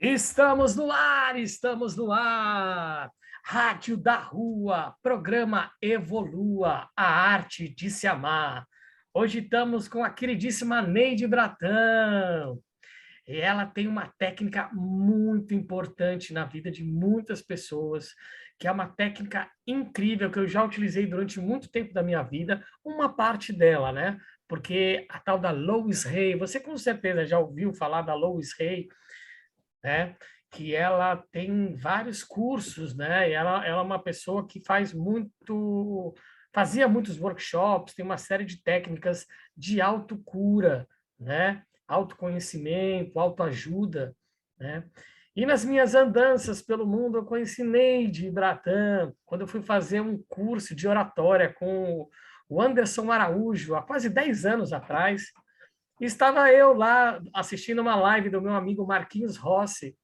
Estamos no ar, estamos no ar. Rádio da Rua, programa Evolua, a arte de se amar. Hoje estamos com a queridíssima Neide Bratão. E ela tem uma técnica muito importante na vida de muitas pessoas, que é uma técnica incrível que eu já utilizei durante muito tempo da minha vida, uma parte dela, né? Porque a tal da Lois Hay, você com certeza já ouviu falar da Lois Hay, né? Que ela tem vários cursos, né? E ela é uma pessoa que fazia muitos workshops, tem uma série de técnicas de autocura, né? Autoconhecimento, autoajuda, né? E nas minhas andanças pelo mundo, eu conheci Neide Bratan, quando eu fui fazer um curso de oratória com o Anderson Araújo, há quase 10 anos atrás. E estava eu lá assistindo uma live do meu amigo Marquinhos Rossi,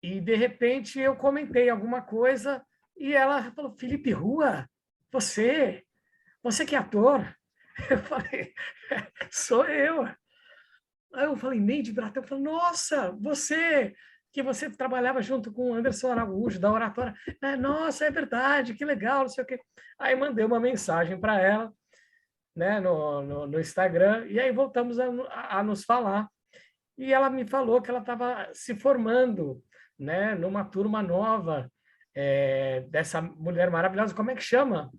e de repente eu comentei alguma coisa e ela falou: Felipe Rua, você? Você que é ator? Eu falei: sou eu. Aí eu falei: Neide Bratão. Eu falei: nossa, você que você trabalhava junto com o Anderson Araújo, da Oratória. Nossa, é verdade, que legal, não sei o quê. Aí mandei uma mensagem para ela, né, no Instagram, e aí voltamos a nos falar. E ela me falou que ela estava se formando, né, numa turma nova, dessa mulher maravilhosa. Como é que chama?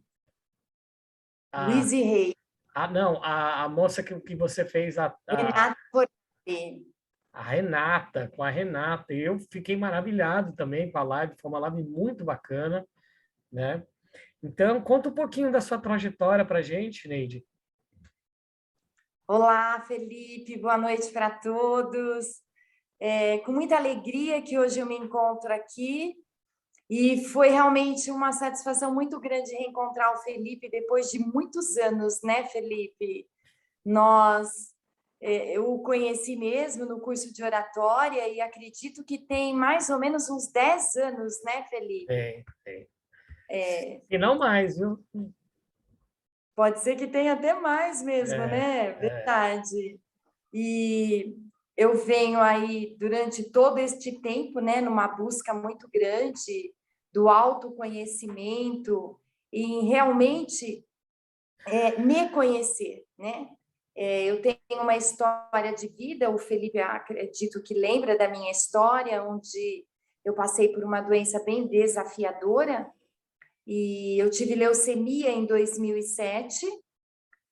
A, Luiz e Rei, não, a moça que você fez, Renato Forte. a Renata, com a Renata. E eu fiquei maravilhado também com a live, foi uma live muito bacana, né? Então, conta um pouquinho da sua trajetória para a gente, Neide. Olá, Felipe, boa noite para todos. Com muita alegria que hoje eu me encontro aqui e foi realmente uma satisfação muito grande reencontrar o Felipe depois de muitos anos, né, Felipe? Nós, eu o conheci mesmo no curso de oratória e acredito que tem mais ou menos uns 10 anos, né, Felipe? Tem. É, E não mais, viu? Pode ser que tenha até mais mesmo, É, né? é. Verdade. E eu venho aí durante todo este tempo, né, numa busca muito grande do autoconhecimento e em realmente me conhecer, né? Eu tenho uma história de vida, o Felipe acredito que lembra da minha história, onde eu passei por uma doença bem desafiadora e eu tive leucemia em 2007,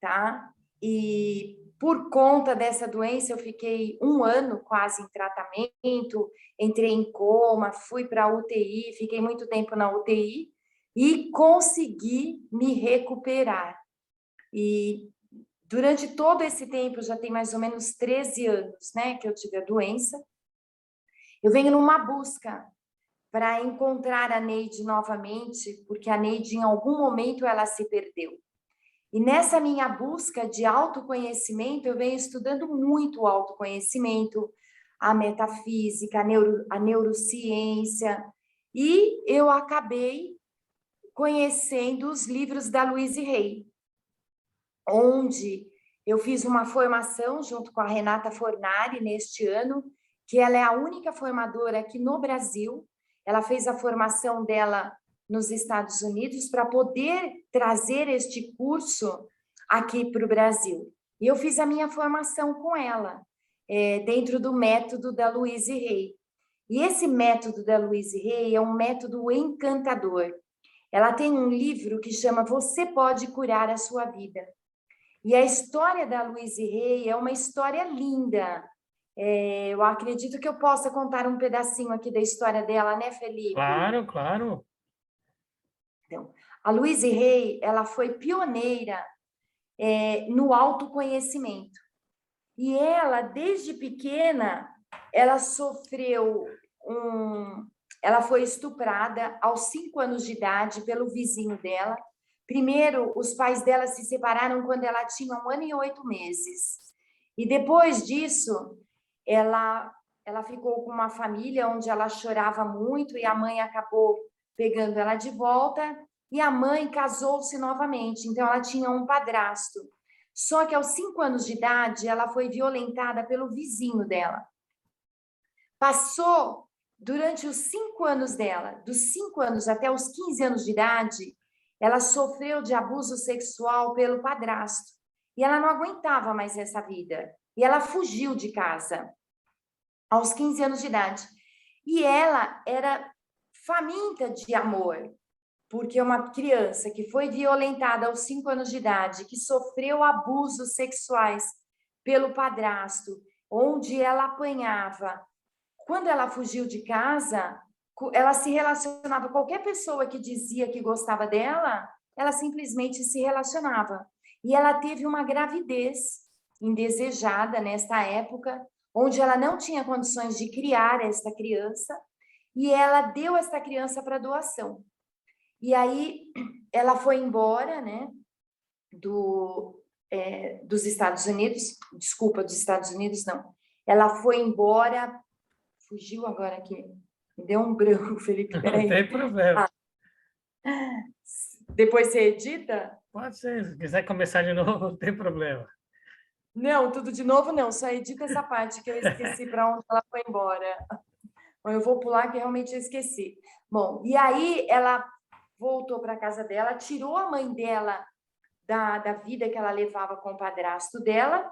tá? E por conta dessa doença, eu fiquei 1 ano quase em tratamento, entrei em coma, fui para a UTI, fiquei muito tempo na UTI e consegui me recuperar. E durante todo esse tempo, já tem mais ou menos 13 anos, né, que eu tive a doença, eu venho numa busca para encontrar a Neide novamente, porque a Neide, em algum momento, ela se perdeu. E nessa minha busca de autoconhecimento, eu venho estudando muito o autoconhecimento, a metafísica, a neurociência, e eu acabei conhecendo os livros da Louise Hay, onde eu fiz uma formação junto com a Renata Fornari neste ano, que ela é a única formadora aqui no Brasil. Ela fez a formação dela nos Estados Unidos para poder trazer este curso aqui para o Brasil. E eu fiz a minha formação com ela, dentro do método da Louise Hay. E esse método da Louise Hay é um método encantador. Ela tem um livro que chama Você Pode Curar a Sua Vida. E a história da Louise Hay é uma história linda. Eu acredito que eu possa contar um pedacinho aqui da história dela, né, Felipe? Claro, claro. Então, a Louise Hay, ela foi pioneira no autoconhecimento. E ela, desde pequena, ela sofreu ela foi estuprada aos 5 anos de idade pelo vizinho dela. Primeiro, os pais dela se separaram quando ela tinha 1 ano e 8 meses. E depois disso, ela ficou com uma família onde ela chorava muito e a mãe acabou pegando ela de volta e a mãe casou-se novamente. Então, ela tinha um padrasto. Só que aos 5 anos de idade, ela foi violentada pelo vizinho dela. passou durante os 5 anos dela, dos 5 anos até os 15 anos de idade, ela sofreu de abuso sexual pelo padrasto. E ela não aguentava mais essa vida. E ela fugiu de casa aos 15 anos de idade. E ela era faminta de amor, porque uma criança que foi violentada aos 5 anos de idade, que sofreu abusos sexuais pelo padrasto, onde ela apanhava. Quando ela fugiu de casa, ela se relacionava com qualquer pessoa que dizia que gostava dela, ela simplesmente se relacionava. E ela teve uma gravidez indesejada nesta época, onde ela não tinha condições de criar esta criança, e ela deu esta criança para doação. E aí ela foi embora, né, dos Estados Unidos, desculpa, dos Estados Unidos não. Ela foi embora, fugiu agora aqui, me deu um branco, Felipe, peraí. Não tem problema. Depois você edita? Pode ser, se quiser começar de novo, não tem problema. Não, tudo de novo não, só edita essa parte que eu esqueci para onde ela foi embora. Bom, eu vou pular que realmente eu esqueci. Bom, e aí ela voltou para a casa dela, tirou a mãe dela da vida que ela levava com o padrasto dela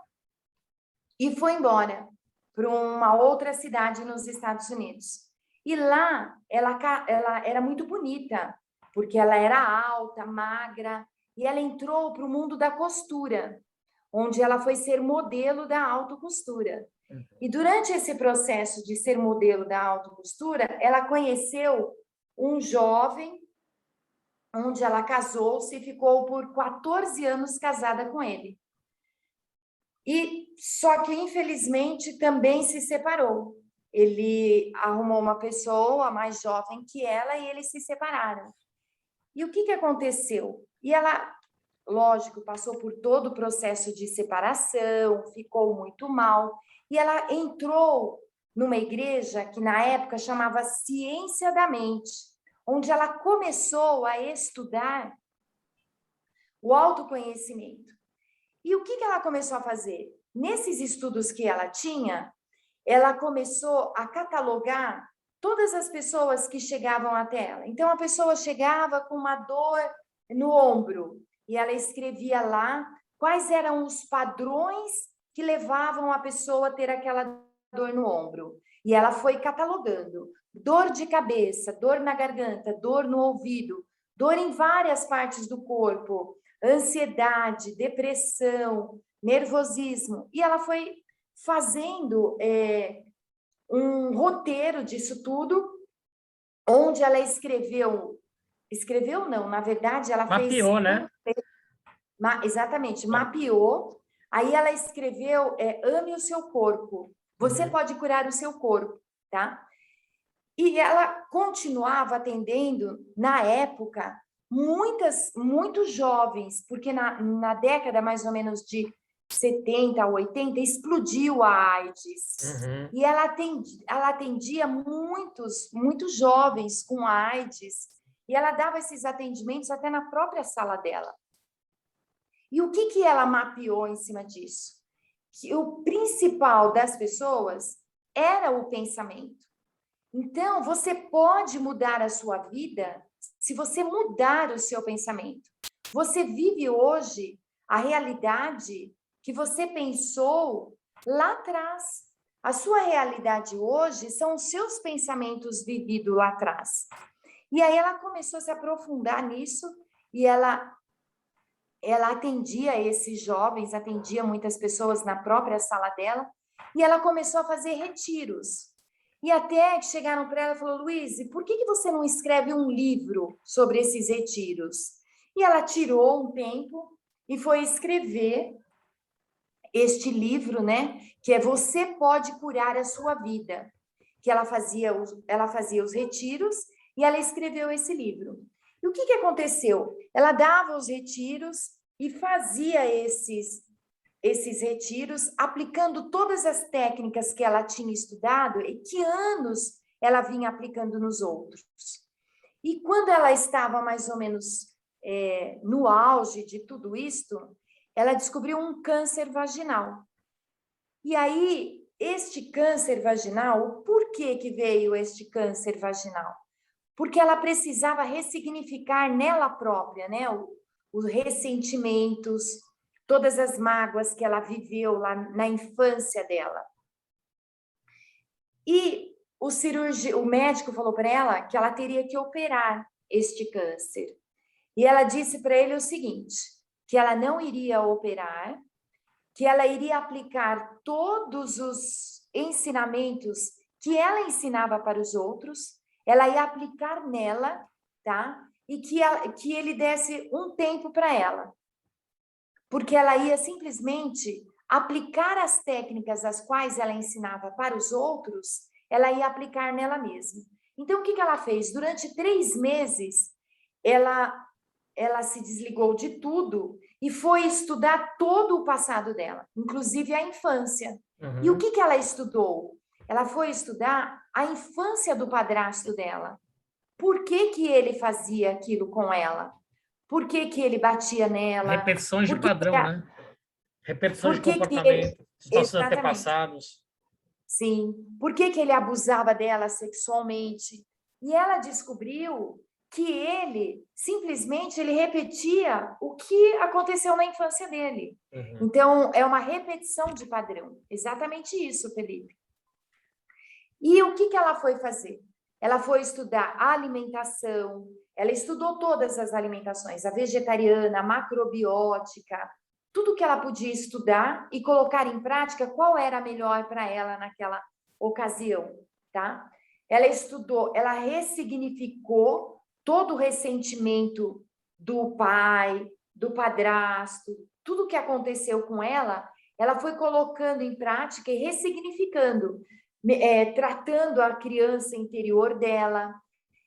e foi embora para uma outra cidade nos Estados Unidos. E lá ela era muito bonita, porque ela era alta, magra, e ela entrou para o mundo da costura, onde ela foi ser modelo da alta costura. E durante esse processo de ser modelo da alta costura, ela conheceu um jovem, onde ela casou-se e ficou por 14 anos casada com ele. E só que, infelizmente, também se separou. Ele arrumou uma pessoa mais jovem que ela e eles se separaram. E o que aconteceu? E ela, lógico, passou por todo o processo de separação, ficou muito mal. E ela entrou numa igreja que, na época, chamava Ciência da Mente, onde ela começou a estudar o autoconhecimento. E o que ela começou a fazer? Nesses estudos que ela tinha, ela começou a catalogar todas as pessoas que chegavam até ela. Então, a pessoa chegava com uma dor no ombro e ela escrevia lá quais eram os padrões que levavam a pessoa a ter aquela dor no ombro. E ela foi catalogando. Dor de cabeça, dor na garganta, dor no ouvido, dor em várias partes do corpo, ansiedade, depressão, nervosismo. E ela foi fazendo um roteiro disso tudo, onde ela escreveu não, na verdade ela Mapeou, né? Exatamente, mapeou. Aí ela escreveu ame o seu corpo. Você pode curar o seu corpo, tá? E ela continuava atendendo, na época, muitos jovens, porque na década mais ou menos de 70 a 80, explodiu a AIDS. E ela atendia muitos jovens com AIDS, e ela dava esses atendimentos até na própria sala dela. E o que ela mapeou em cima disso? Que o principal das pessoas era o pensamento. Então, você pode mudar a sua vida se você mudar o seu pensamento. Você vive hoje a realidade que você pensou lá atrás. A sua realidade hoje são os seus pensamentos vividos lá atrás. E aí ela começou a se aprofundar nisso e ela atendia esses jovens, atendia muitas pessoas na própria sala dela, e ela começou a fazer retiros. E até que chegaram para ela e falaram, Luíse, por que você não escreve um livro sobre esses retiros? E ela tirou um tempo e foi escrever este livro, né? Que é Você Pode Curar a Sua Vida. Que ela fazia os retiros e ela escreveu esse livro. E o que aconteceu? Ela dava os retiros e fazia esses retiros, aplicando todas as técnicas que ela tinha estudado e que anos ela vinha aplicando nos outros. E quando ela estava mais ou menos no auge de tudo isto, ela descobriu um câncer vaginal. E aí este câncer vaginal, por que que veio este câncer vaginal? Porque ela precisava ressignificar nela própria, né, os ressentimentos, todas as mágoas que ela viveu lá na infância dela. E o médico falou para ela que ela teria que operar este câncer. E ela disse para ele o seguinte, que ela não iria operar, que ela iria aplicar todos os ensinamentos que ela ensinava para os outros, ela ia aplicar nela, tá? E que ele desse um tempo para ela. Porque ela ia simplesmente aplicar as técnicas as quais ela ensinava para os outros, ela ia aplicar nela mesma. Então, o que ela fez? Durante 3 meses, ela se desligou de tudo e foi estudar todo o passado dela, inclusive a infância. E o que ela estudou? Ela foi estudar a infância do padrasto dela. Por que que ele fazia aquilo com ela? Por que que ele batia nela? Repetições de Por que padrão, né? Repetições de que ele... comportamento dos nossos Exatamente. antepassados. Sim. Por que que ele abusava dela sexualmente? E ela descobriu que ele, simplesmente, ele repetia o que aconteceu na infância dele. Então, é uma repetição de padrão. Exatamente isso, Felipe. E o que que ela foi fazer? Ela foi estudar a alimentação, ela estudou todas as alimentações, a vegetariana, a macrobiótica, tudo que ela podia estudar e colocar em prática qual era a melhor para ela naquela ocasião, tá? Ela estudou, ela ressignificou todo o ressentimento do pai, do padrasto, tudo que aconteceu com ela, ela foi colocando em prática e ressignificando, tratando a criança interior dela,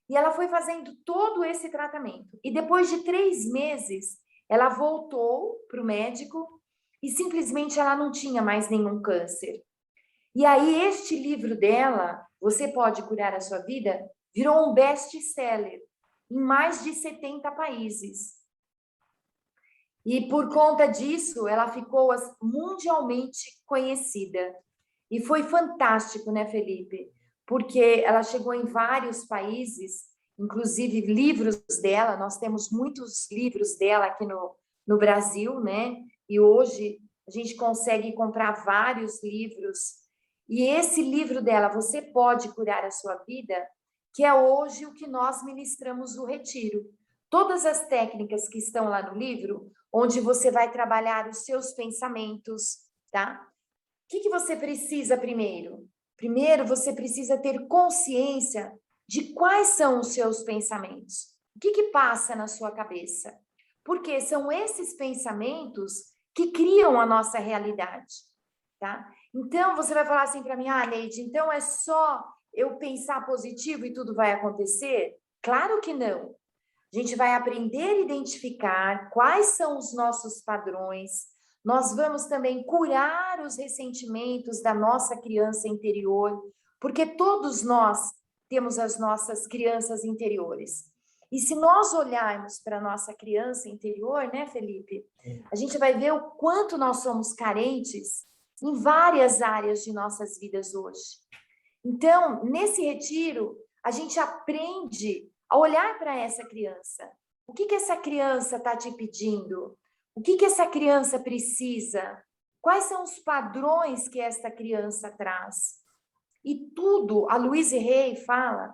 e ela foi fazendo todo esse tratamento. E depois de 3 meses, ela voltou para o médico e simplesmente ela não tinha mais nenhum câncer. E aí este livro dela, Você Pode Curar a Sua Vida, virou um best-seller em mais de 70 países. E por conta disso, ela ficou mundialmente conhecida. E foi fantástico, né, Felipe? Porque ela chegou em vários países, inclusive livros dela, nós temos muitos livros dela aqui no Brasil, né? E hoje a gente consegue comprar vários livros. E esse livro dela, Você Pode Curar a Sua Vida, que é hoje o que nós ministramos no retiro. Todas as técnicas que estão lá no livro, onde você vai trabalhar os seus pensamentos, tá? O que você precisa primeiro? Primeiro, você precisa ter consciência de quais são os seus pensamentos. O que passa na sua cabeça? Porque são esses pensamentos que criam a nossa realidade, tá? Então, você vai falar assim para mim, Neide, então é só eu pensar positivo e tudo vai acontecer? Claro que não. A gente vai aprender a identificar quais são os nossos padrões. Nós vamos também curar os ressentimentos da nossa criança interior, porque todos nós temos as nossas crianças interiores. E se nós olharmos para a nossa criança interior, né, Felipe? A gente vai ver o quanto nós somos carentes em várias áreas de nossas vidas hoje. Então, nesse retiro, a gente aprende a olhar para essa criança. O que essa criança está te pedindo? O que essa criança precisa? Quais são os padrões que esta criança traz? E tudo, a Louise Hay fala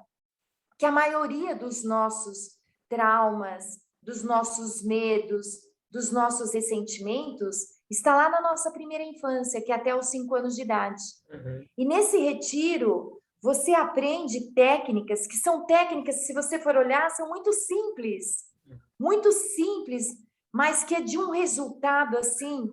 que a maioria dos nossos traumas, dos nossos medos, dos nossos ressentimentos está lá na nossa primeira infância, que é até os 5 anos de idade. E nesse retiro, você aprende técnicas, que são técnicas, se você for olhar, são muito simples, mas que é de um resultado, assim,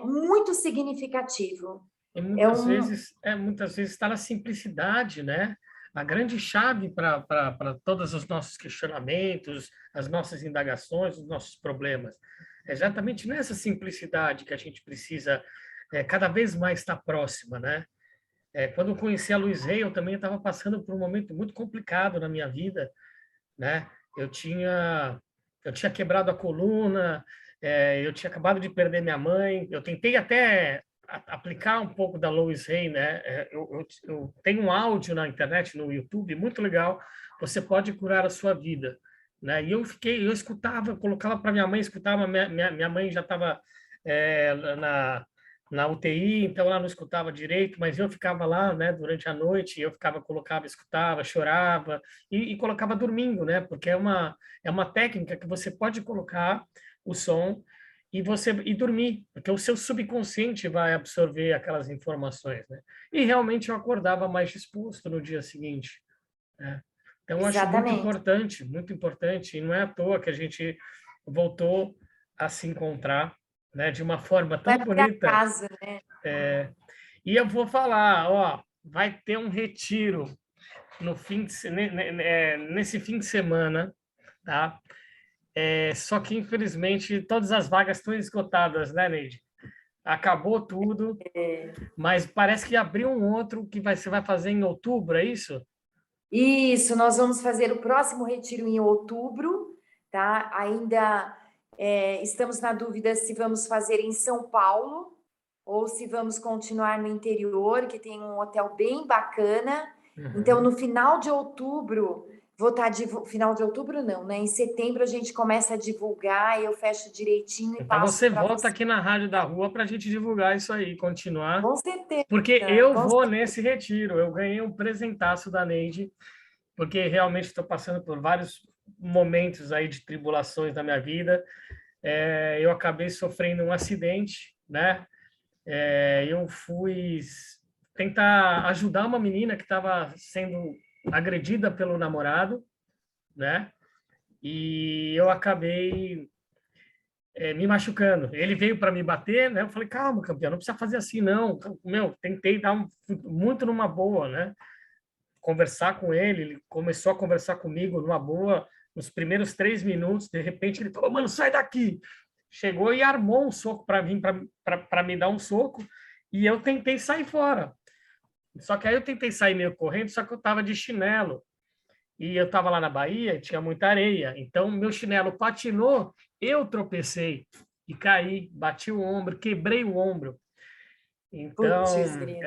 muito significativo. E muitas vezes está na simplicidade, né? A grande chave para todos os nossos questionamentos, as nossas indagações, os nossos problemas. É exatamente nessa simplicidade que a gente precisa cada vez mais estar próxima, né? Quando eu conheci a Louise Hay, eu também estava passando por um momento muito complicado na minha vida, né? Eu tinha quebrado a coluna, eu tinha acabado de perder minha mãe, eu tentei até aplicar um pouco da Lois Hay, né? Eu tenho um áudio na internet, no YouTube, muito legal. Você pode curar a sua vida, né? E eu escutava, colocava para minha mãe, escutava. Minha mãe já estava na UTI, então ela não escutava direito, mas eu ficava lá, né? Durante a noite, eu ficava, colocava, escutava, chorava e colocava dormindo, né? Porque é uma técnica que você pode colocar o som e dormir, porque o seu subconsciente vai absorver aquelas informações, né? E realmente eu acordava mais disposto no dia seguinte, né? Então eu acho Exatamente. muito importante, e não é à toa que a gente voltou a se encontrar, né, de uma forma Não é tão por bonita. acaso, né? E eu vou falar, ó, vai ter um retiro no fim de, nesse fim de semana, tá? Só que, infelizmente, todas as vagas estão esgotadas, né, Neide? Acabou tudo, mas parece que abriu um outro que você vai fazer em outubro, é isso? Isso, nós vamos fazer o próximo retiro em outubro, tá? Ainda estamos na dúvida se vamos fazer em São Paulo ou se vamos continuar no interior, que tem um hotel bem bacana. Então, Uhum. no final de outubro, vou estar final de outubro não, né? Em setembro a gente começa a divulgar, eu fecho direitinho e Então passo você para volta você. aqui na Rádio da Rua para a gente divulgar isso aí, continuar. Com certeza, Porque eu com vou certeza. nesse retiro, eu ganhei um presentaço da Neide, porque realmente estou passando por vários momentos aí de tribulações na minha vida. Eu acabei sofrendo um acidente, né? Eu fui tentar ajudar uma menina que estava sendo agredida pelo namorado, né? E eu acabei me machucando. Ele veio para me bater, né? Eu falei, calma, campeão, não precisa fazer assim, não. Meu, tentei dar muito numa boa, né? Conversar com ele, ele começou a conversar comigo numa boa, nos primeiros 3 minutos, de repente ele falou, mano, sai daqui. Chegou e armou um soco para mim, para me dar um soco, e eu tentei sair fora. Só que aí eu tentei sair meio correndo, só que eu estava de chinelo. E eu estava lá na Bahia, tinha muita areia. Então, meu chinelo patinou, eu tropecei e caí, bati o ombro, quebrei o ombro. Putz, Então, grilo.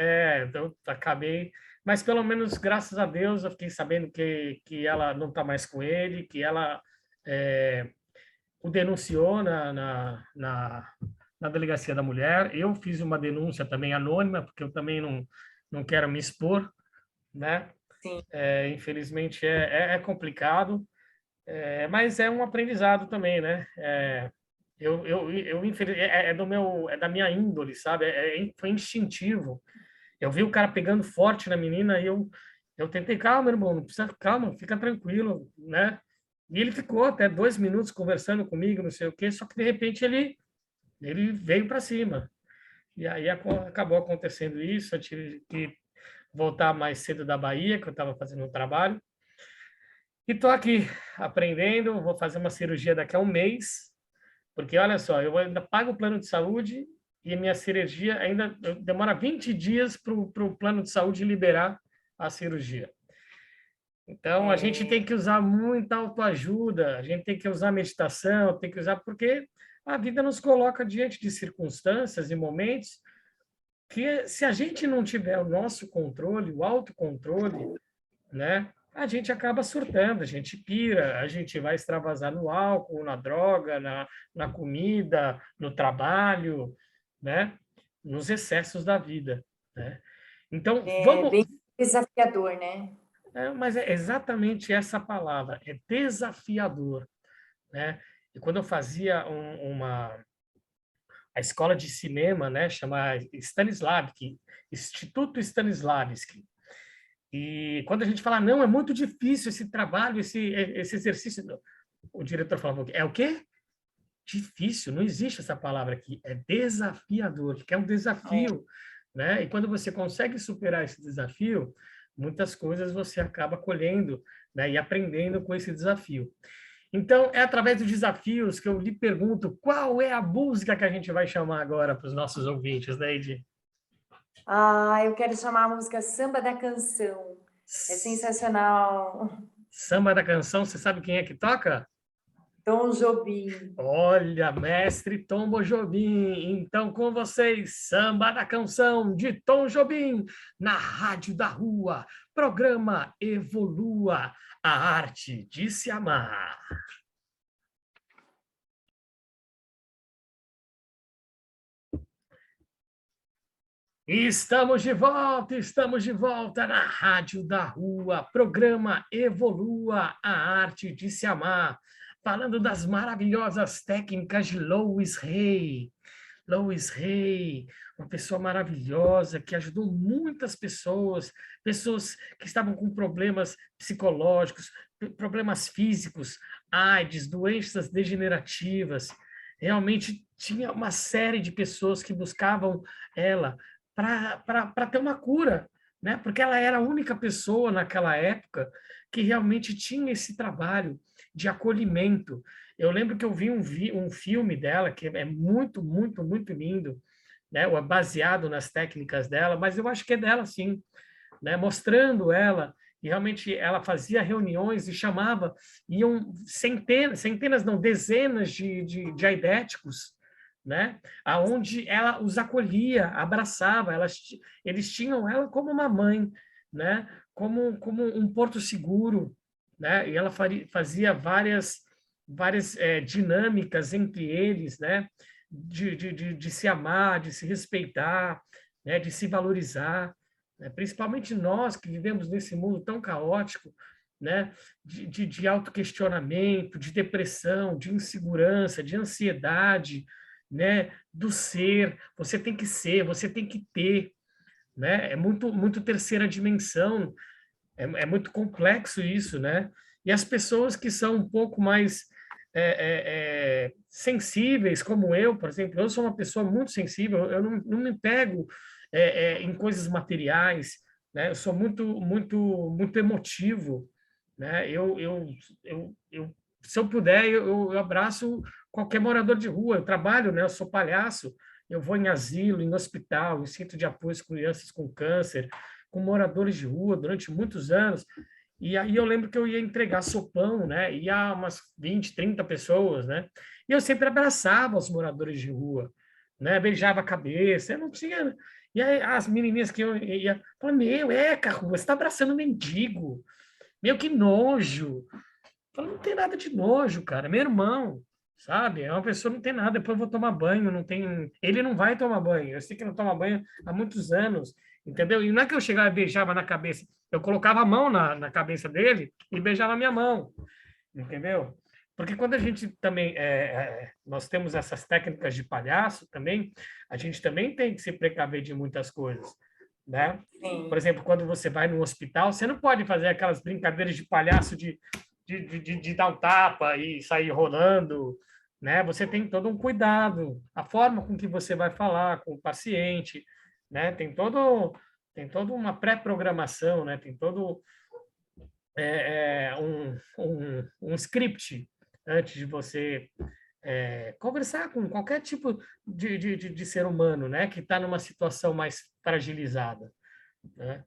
então acabei. Mas pelo menos, graças a Deus, eu fiquei sabendo que ela não está mais com ele, que ela é, o denunciou na delegacia da mulher. Eu fiz uma denúncia também anônima, porque eu também não quero me expor, né? Sim. Infelizmente é complicado, mas é um aprendizado também, né? É da minha índole, sabe? Foi instintivo. Eu vi o cara pegando forte na menina e eu tentei, calma, irmão, não precisa, calma, fica tranquilo, né? E ele ficou até 2 minutos conversando comigo, não sei o quê, só que de repente ele veio para cima. E aí acabou acontecendo isso, eu tive que voltar mais cedo da Bahia, que eu estava fazendo um trabalho. E estou aqui aprendendo, vou fazer uma cirurgia daqui a um mês, porque olha só, eu ainda pago o plano de saúde e a minha cirurgia ainda demora 20 dias para o plano de saúde liberar a cirurgia. Então, a gente tem É, que usar muita autoajuda, a gente tem que usar meditação, tem que usar, porque a vida nos coloca diante de circunstâncias e momentos que, se a gente não tiver o nosso controle, o autocontrole, né, a gente acaba surtando, a gente pira, a gente vai extravasar no álcool, na droga, na comida, no trabalho, né, nos excessos da vida, né? Então, é vamos. bem desafiador, né? Mas é exatamente essa palavra, é desafiador, né? E quando eu fazia a escola de cinema, né, chama Stanislavski, Instituto Stanislavski. E quando a gente fala, não, é muito difícil esse trabalho, esse exercício, o diretor falava, é o quê? Difícil, não existe essa palavra aqui, é desafiador, porque é um É, desafio, né? E quando você consegue superar esse desafio, muitas coisas você acaba colhendo, né, e aprendendo com esse desafio. Então, é através dos desafios que eu lhe pergunto qual é a música que a gente vai chamar agora para os nossos ouvintes, né, Edi? eu quero chamar a música Samba da Canção. É sensacional. Samba da Canção, você sabe quem é que toca? Tom Jobim. Olha, mestre Tom Jobim. Então, com vocês, Samba da Canção de Tom Jobim, na Rádio da Rua, programa Evolua, a arte de se amar. Estamos de volta na Rádio da Rua, programa Evolua, a arte de se amar, falando das maravilhosas técnicas de Louis Hay. Louis Hay, uma pessoa maravilhosa que ajudou muitas pessoas, pessoas que estavam com problemas psicológicos, problemas físicos, AIDS, doenças degenerativas. Realmente tinha uma série de pessoas que buscavam ela para ter uma cura, né? Porque ela era a única pessoa naquela época que realmente tinha esse trabalho de acolhimento. Eu lembro que eu vi um filme dela que é muito, muito, muito lindo, né? Baseado nas técnicas dela, mas eu acho que é dela, sim, né? Mostrando ela, e realmente ela fazia reuniões e chamava, iam centenas não, dezenas de aidéticos, né? Aonde ela os acolhia, abraçava, eles tinham ela como uma mãe, né? Como um porto seguro, né? E ela fazia várias dinâmicas entre eles, né? De se amar, de se respeitar, né? De se valorizar, né? Principalmente nós que vivemos nesse mundo tão caótico, né? De autoquestionamento, de depressão, de insegurança, de ansiedade, né? Do ser. Você tem que ser, você tem que ter, né? É muito terceira dimensão, é muito complexo isso, né? E as pessoas que são um pouco mais sensíveis, como eu, por exemplo, eu sou uma pessoa muito sensível, eu não me pego em coisas materiais, né? Eu sou muito emotivo, né? Se eu puder, eu abraço qualquer morador de rua. Eu trabalho, né? Eu sou palhaço, eu vou em asilo, em hospital, em centro de apoio às crianças com câncer, com moradores de rua durante muitos anos. E aí eu lembro que eu ia entregar sopão, né? Ia umas 20, 30 pessoas, né? E eu sempre abraçava os moradores de rua, né? Beijava a cabeça, eu não tinha... E aí as menininhas que eu ia... Falavam, Carro, você está abraçando um mendigo. Meu, que nojo. Fala, não tem nada de nojo, cara. Meu irmão, sabe? É uma pessoa que não tem nada. Depois eu vou tomar banho, não tem. Ele não vai tomar banho. Eu sei que não toma banho há muitos anos, entendeu? E não é que eu chegava e beijava na cabeça. Eu colocava a mão na cabeça dele e beijava a minha mão, entendeu? Porque quando a gente também nós temos essas técnicas de palhaço também, a gente também tem que se precaver de muitas coisas, né? Sim. Por exemplo, quando você vai no hospital, você não pode fazer aquelas brincadeiras de palhaço de dar um tapa e sair rolando, né? Você tem todo um cuidado, a forma com que você vai falar com o paciente, né? Tem toda uma pré-programação, né? Tem todo um script antes de você conversar com qualquer tipo de ser humano, né? Que está numa situação mais fragilizada, né?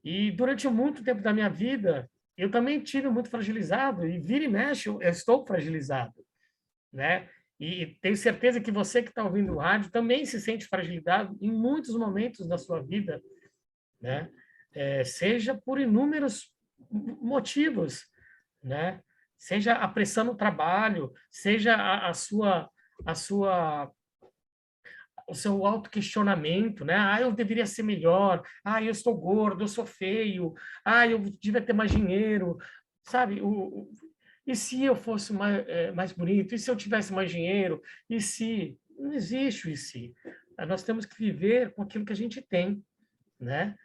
E durante muito tempo da minha vida, eu também tive muito fragilizado, e vira e mexe, eu estou fragilizado, né? E tenho certeza que você que está ouvindo o rádio também se sente fragilizado em muitos momentos da sua vida, né? Seja por inúmeros motivos, né? Seja a pressão no trabalho, seja a sua o seu autoquestionamento, né? Ah, eu deveria ser melhor. Ah, eu estou gordo, eu sou feio. Ah, eu devia ter mais dinheiro, sabe? E se eu fosse mais bonito? E se eu tivesse mais dinheiro? E se? Não existe o e se. Nós temos que viver com aquilo que a gente tem, né?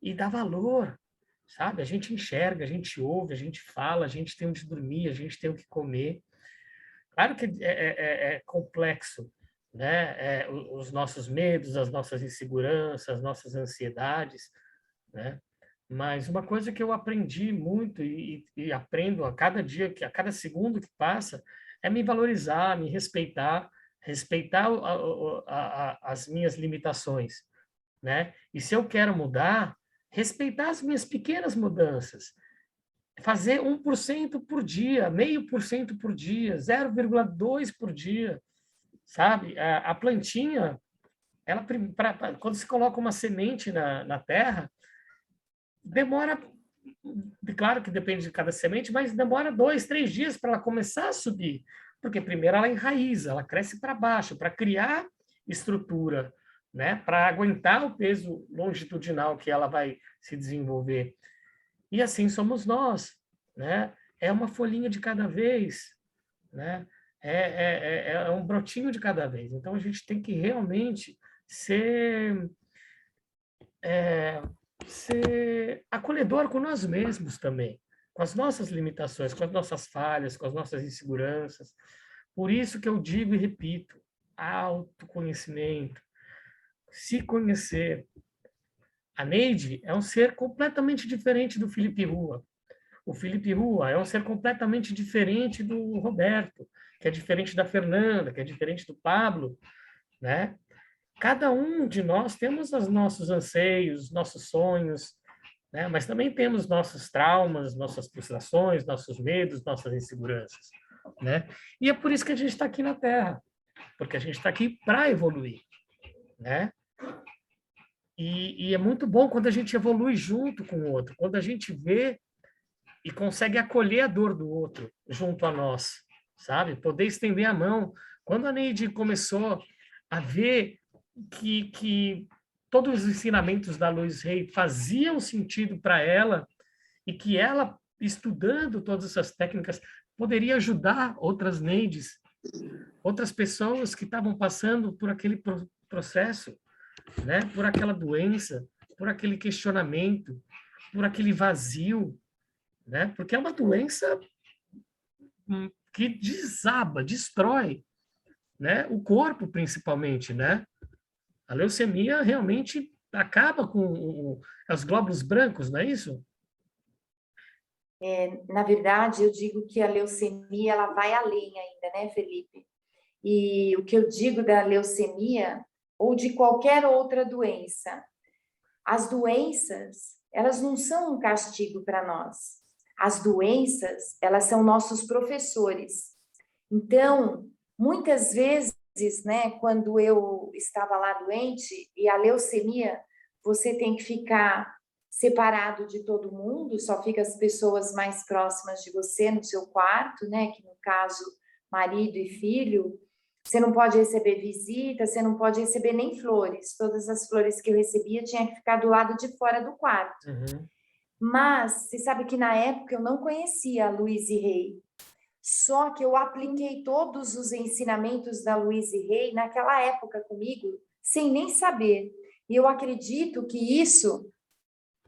E dar valor, sabe? A gente enxerga, a gente ouve, a gente fala, a gente tem onde dormir, a gente tem o que comer. Claro que é complexo, né? Os nossos medos, as nossas inseguranças, as nossas ansiedades, né? Mas uma coisa que eu aprendi muito e aprendo a cada dia, a cada segundo que passa, é me valorizar, me respeitar, respeitar as minhas limitações, né? E se eu quero mudar, respeitar as minhas pequenas mudanças, fazer 1% por dia, 0,5% por dia, 0,2% por dia, sabe? A plantinha, ela, quando se coloca uma semente na terra, demora, claro que depende de cada semente, mas demora 2, 3 dias para ela começar a subir, porque primeiro ela enraiza, ela cresce para baixo, para criar estrutura, né? Para aguentar o peso longitudinal que ela vai se desenvolver. E assim somos nós, né? É uma folhinha de cada vez, né? É um brotinho de cada vez. Então, a gente tem que realmente ser, ser acolhedor com nós mesmos também, com as nossas limitações, com as nossas falhas, com as nossas inseguranças. Por isso que eu digo e repito, autoconhecimento, se conhecer. A Neide é um ser completamente diferente do Felipe Rua. O Felipe Rua é um ser completamente diferente do Roberto, que é diferente da Fernanda, que é diferente do Pablo, né? Cada um de nós temos os nossos anseios, nossos sonhos, né? Mas também temos nossos traumas, nossas frustrações, nossos medos, nossas inseguranças, né? E é por isso que a gente está aqui na Terra, porque a gente está aqui para evoluir, né? E é muito bom quando a gente evolui junto com o outro, quando a gente vê e consegue acolher a dor do outro junto a nós, sabe? Poder estender a mão. Quando a Neide começou a ver que todos os ensinamentos da Lois Hay faziam sentido para ela e que ela, estudando todas essas técnicas, poderia ajudar outras Neides, outras pessoas que estavam passando por aquele processo, né? Por aquela doença, por aquele questionamento, por aquele vazio, né? Porque é uma doença que desaba, destrói, né? O corpo, principalmente, né? A leucemia realmente acaba com os glóbulos brancos, não é isso? Na verdade, eu digo que a leucemia ela vai além ainda, né, Felipe? E o que eu digo da leucemia ou de qualquer outra doença, as doenças, elas não são um castigo para nós. As doenças, elas são nossos professores. Então, muitas vezes, né, quando eu estava lá doente, e a leucemia, você tem que ficar separado de todo mundo, só fica as pessoas mais próximas de você no seu quarto, né, que no caso, marido e filho. Você não pode receber visita, você não pode receber nem flores. Todas as flores que eu recebia tinha que ficar do lado de fora do quarto. Uhum. Mas você sabe que na época eu não conhecia a Louise Hay. Só que eu apliquei todos os ensinamentos da Louise Hay naquela época comigo, sem nem saber. E eu acredito que isso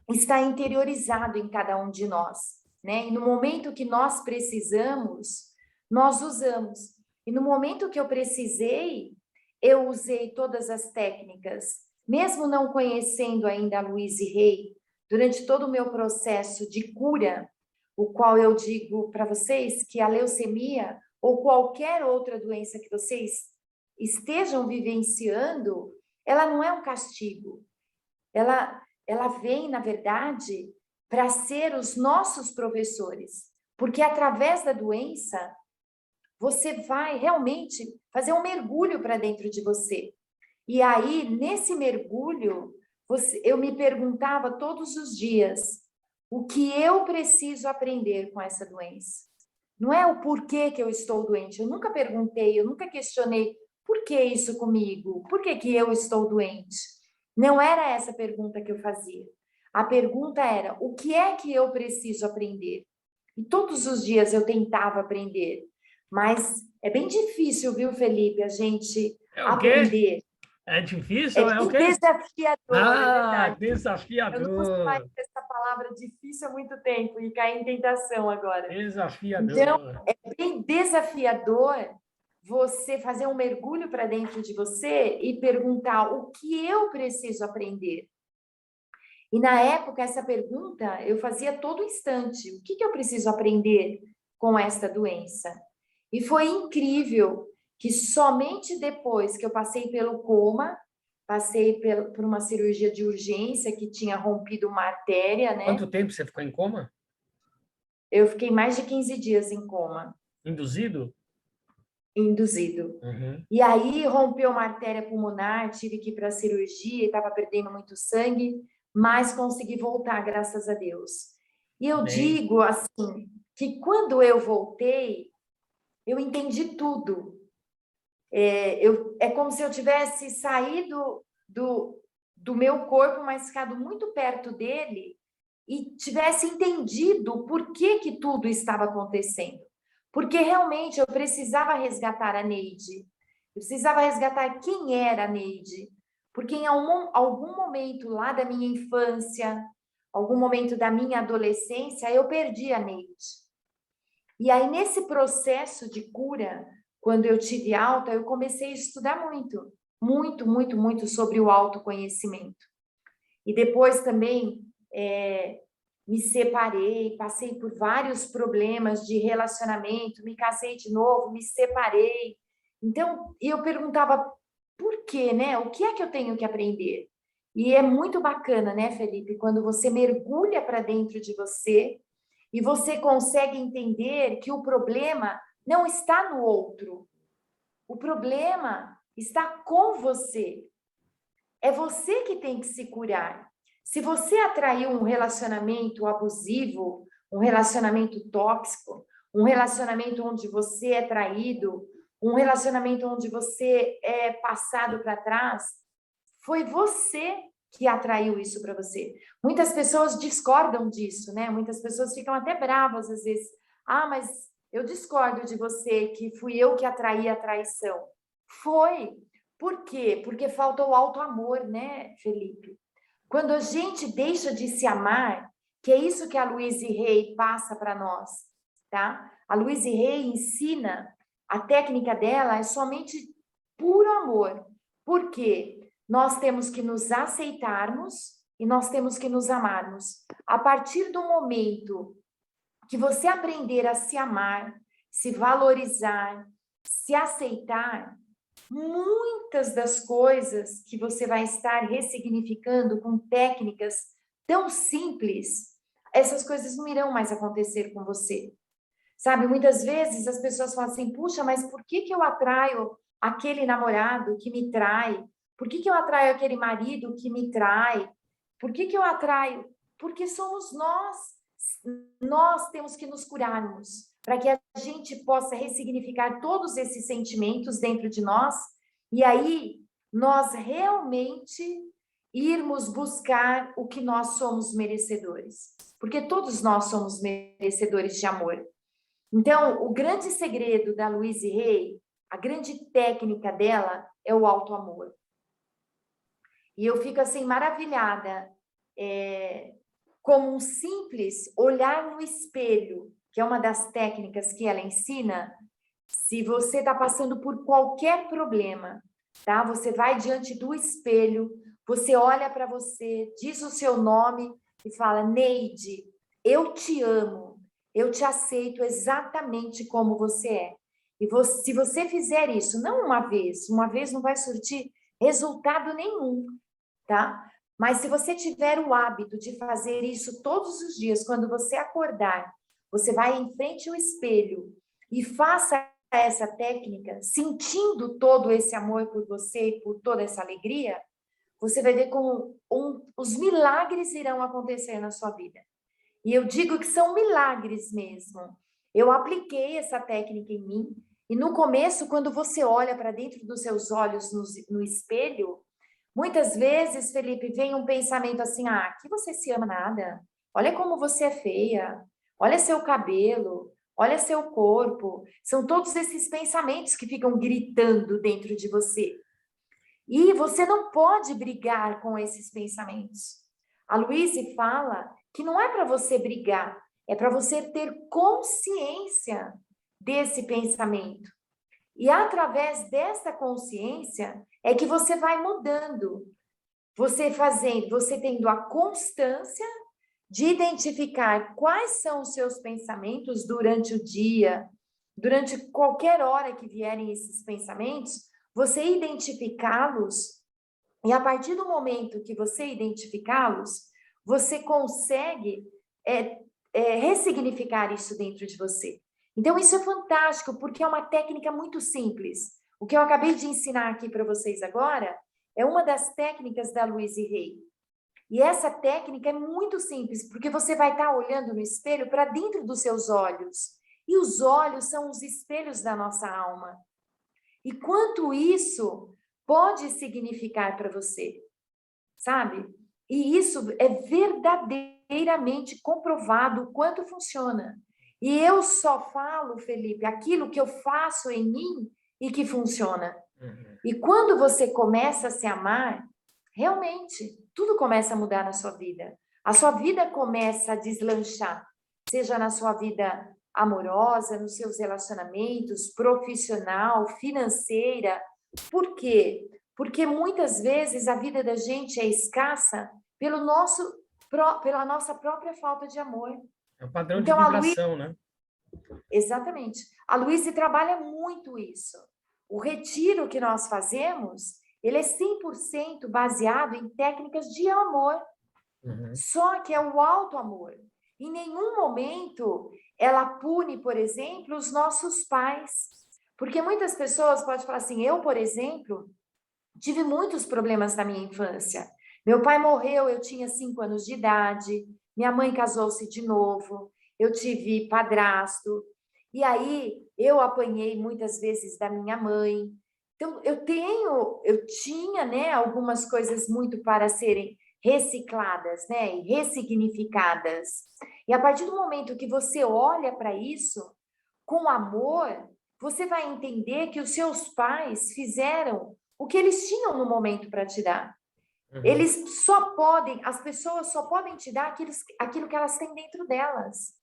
está interiorizado em cada um de nós, né? E no momento que nós precisamos, nós usamos. E no momento que eu precisei, eu usei todas as técnicas, mesmo não conhecendo ainda a Louise Hay, durante todo o meu processo de cura, o qual eu digo para vocês que a leucemia ou qualquer outra doença que vocês estejam vivenciando, ela não é um castigo. Ela vem, na verdade, para ser os nossos professores, porque através da doença você vai realmente fazer um mergulho para dentro de você. E aí, nesse mergulho, eu me perguntava todos os dias o que eu preciso aprender com essa doença. Não é o porquê que eu estou doente. Eu nunca perguntei, eu nunca questionei por que isso comigo? Por que que eu estou doente? Não era essa a pergunta que eu fazia. A pergunta era, o que é que eu preciso aprender? E todos os dias eu tentava aprender. Mas é bem difícil, viu, Felipe, a gente É o quê? aprender. É É difícil? É o bem quê? desafiador, é Ah, verdade. Eu não uso mais desafiador. essa palavra difícil há muito tempo e caí em tentação agora. Então, Desafiador. é bem desafiador você fazer um mergulho para dentro de você e perguntar o que eu preciso aprender. E na época, essa pergunta eu fazia todo instante. O que eu preciso aprender com esta doença? E foi incrível que somente depois que eu passei pelo coma, passei por uma cirurgia de urgência que tinha rompido uma artéria, né? Quanto tempo você ficou em coma? Eu fiquei mais de 15 dias em coma, Induzido? induzido. Uhum. E aí rompeu uma artéria pulmonar, tive que ir para a cirurgia, estava perdendo muito sangue, mas consegui voltar, graças a Deus. E eu Bem, digo assim, que quando eu voltei, eu entendi tudo. É como se eu tivesse saído do meu corpo, mas ficado muito perto dele e tivesse entendido por que que tudo estava acontecendo. Porque realmente eu precisava resgatar a Neide. Eu precisava resgatar quem era a Neide. Porque em algum momento lá da minha infância, algum momento da minha adolescência, eu perdi a Neide. E aí, nesse processo de cura, quando eu tive alta, eu comecei a estudar muito, muito, muito, muito sobre o autoconhecimento. E depois também me separei, passei por vários problemas de relacionamento, me casei de novo, me separei. Então, eu perguntava por quê, né? O que é que eu tenho que aprender? E é muito bacana, né, Felipe, quando você mergulha para dentro de você e você consegue entender que o problema não está no outro. O problema está com você. É você que tem que se curar. Se você atraiu um relacionamento abusivo, um relacionamento tóxico, um relacionamento onde você é traído, um relacionamento onde você é passado para trás, foi você que atraiu isso para você. Muitas pessoas discordam disso, né? Muitas pessoas ficam até bravas às vezes. Ah, mas eu discordo de você, que fui eu que atraí a traição. Foi. Por quê? Porque falta o auto-amor, né, Felipe? Quando a gente deixa de se amar, que é isso que a Louise Hay passa para nós, tá? A Louise Hay ensina, a técnica dela é somente puro amor. Por quê? Nós temos que nos aceitarmos e nós temos que nos amarmos. A partir do momento que você aprender a se amar, se valorizar, se aceitar, muitas das coisas que você vai estar ressignificando com técnicas tão simples, essas coisas não irão mais acontecer com você. Sabe, muitas vezes as pessoas falam assim: puxa, mas por que que eu atraio aquele namorado que me trai? Por que que eu atraio aquele marido que me trai? Por que que eu atraio? Porque somos nós. Nós temos que nos curarmos para que a gente possa ressignificar todos esses sentimentos dentro de nós e aí nós realmente irmos buscar o que nós somos merecedores. Porque todos nós somos merecedores de amor. Então, o grande segredo da Louise Hay, a grande técnica dela é o auto-amor. E eu fico assim maravilhada, como um simples olhar no espelho, que é uma das técnicas que ela ensina. Se você está passando por qualquer problema, tá? Você vai diante do espelho, você olha para você, diz o seu nome e fala: Neide, eu te amo, eu te aceito exatamente como você é. E você, se você fizer isso, não uma vez não vai surtir resultado nenhum, tá? Mas se você tiver o hábito de fazer isso todos os dias, quando você acordar, você vai em frente ao espelho e faça essa técnica, sentindo todo esse amor por você e por toda essa alegria, você vai ver como os milagres irão acontecer na sua vida. E eu digo que são milagres mesmo. Eu apliquei essa técnica em mim, e no começo, quando você olha para dentro dos seus olhos no espelho, muitas vezes, Felipe, vem um pensamento assim: ah, que você se ama nada. Olha como você é feia. Olha seu cabelo. Olha seu corpo. São todos esses pensamentos que ficam gritando dentro de você. E você não pode brigar com esses pensamentos. A Louise fala que não é para você brigar, é para você ter consciência desse pensamento. E através dessa consciência é que você vai mudando. Você tendo a constância de identificar quais são os seus pensamentos durante o dia, durante qualquer hora que vierem esses pensamentos, você identificá-los, e a partir do momento que você identificá-los, você consegue ressignificar isso dentro de você. Então, isso é fantástico, porque é uma técnica muito simples. O que eu acabei de ensinar aqui para vocês agora é uma das técnicas da Louise Hay. E essa técnica é muito simples, porque você vai estar olhando no espelho para dentro dos seus olhos. E os olhos são os espelhos da nossa alma. E quanto isso pode significar para você, sabe? E isso é verdadeiramente comprovado o quanto funciona. E eu só falo, Felipe, aquilo que eu faço em mim e que funciona. E quando você começa a se amar, realmente, tudo começa a mudar na sua vida. A sua vida começa a deslanchar, seja na sua vida amorosa, nos seus relacionamentos, profissional, financeira. Por quê? Porque muitas vezes a vida da gente é escassa pela nossa própria falta de amor. É um padrão de Então, vibração, né? exatamente. A Luísa trabalha muito isso. O retiro que nós fazemos, ele é 100% baseado em técnicas de amor. Só que é o auto-amor. Em nenhum momento ela pune, por exemplo, os nossos pais. Porque muitas pessoas podem falar assim, eu, por exemplo, tive muitos problemas na minha infância. Meu pai morreu, eu tinha 5 anos de idade, minha mãe casou-se de novo, eu tive padrasto, e aí eu apanhei muitas vezes da minha mãe. Então, eu tinha, né, algumas coisas muito para serem recicladas, né, e ressignificadas. E a partir do momento que você olha para isso com amor, você vai entender que os seus pais fizeram o que eles tinham no momento para te dar. Eles só podem, as pessoas só podem te dar aquilo que elas têm dentro delas.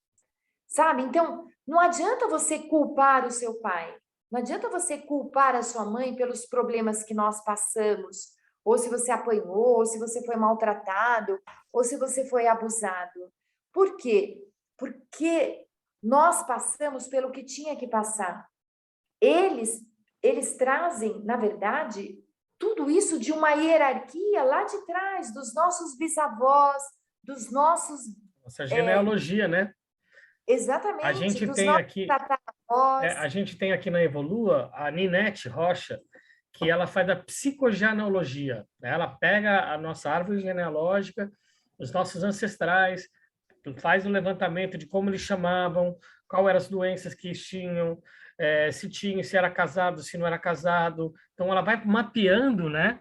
Sabe? Então, não adianta você culpar o seu pai. Não adianta você culpar a sua mãe pelos problemas que nós passamos, ou se você apanhou, ou se você foi maltratado, ou se você foi abusado. Por quê? Porque nós passamos pelo que tinha que passar. Eles trazem, na verdade, tudo isso de uma hierarquia lá de trás, dos nossos bisavós, dos nossos... Nossa genealogia, né? Exatamente, A gente dos tem nossos aqui, tataravós. a gente tem aqui na Evolua a Ninete Rocha, que ela faz a psicogenealogia. Ela pega a nossa árvore genealógica, os nossos ancestrais, faz um levantamento de como eles chamavam, qual eram as doenças que eles tinham, se tinha, se era casado, se não era casado. Então, ela vai mapeando, né,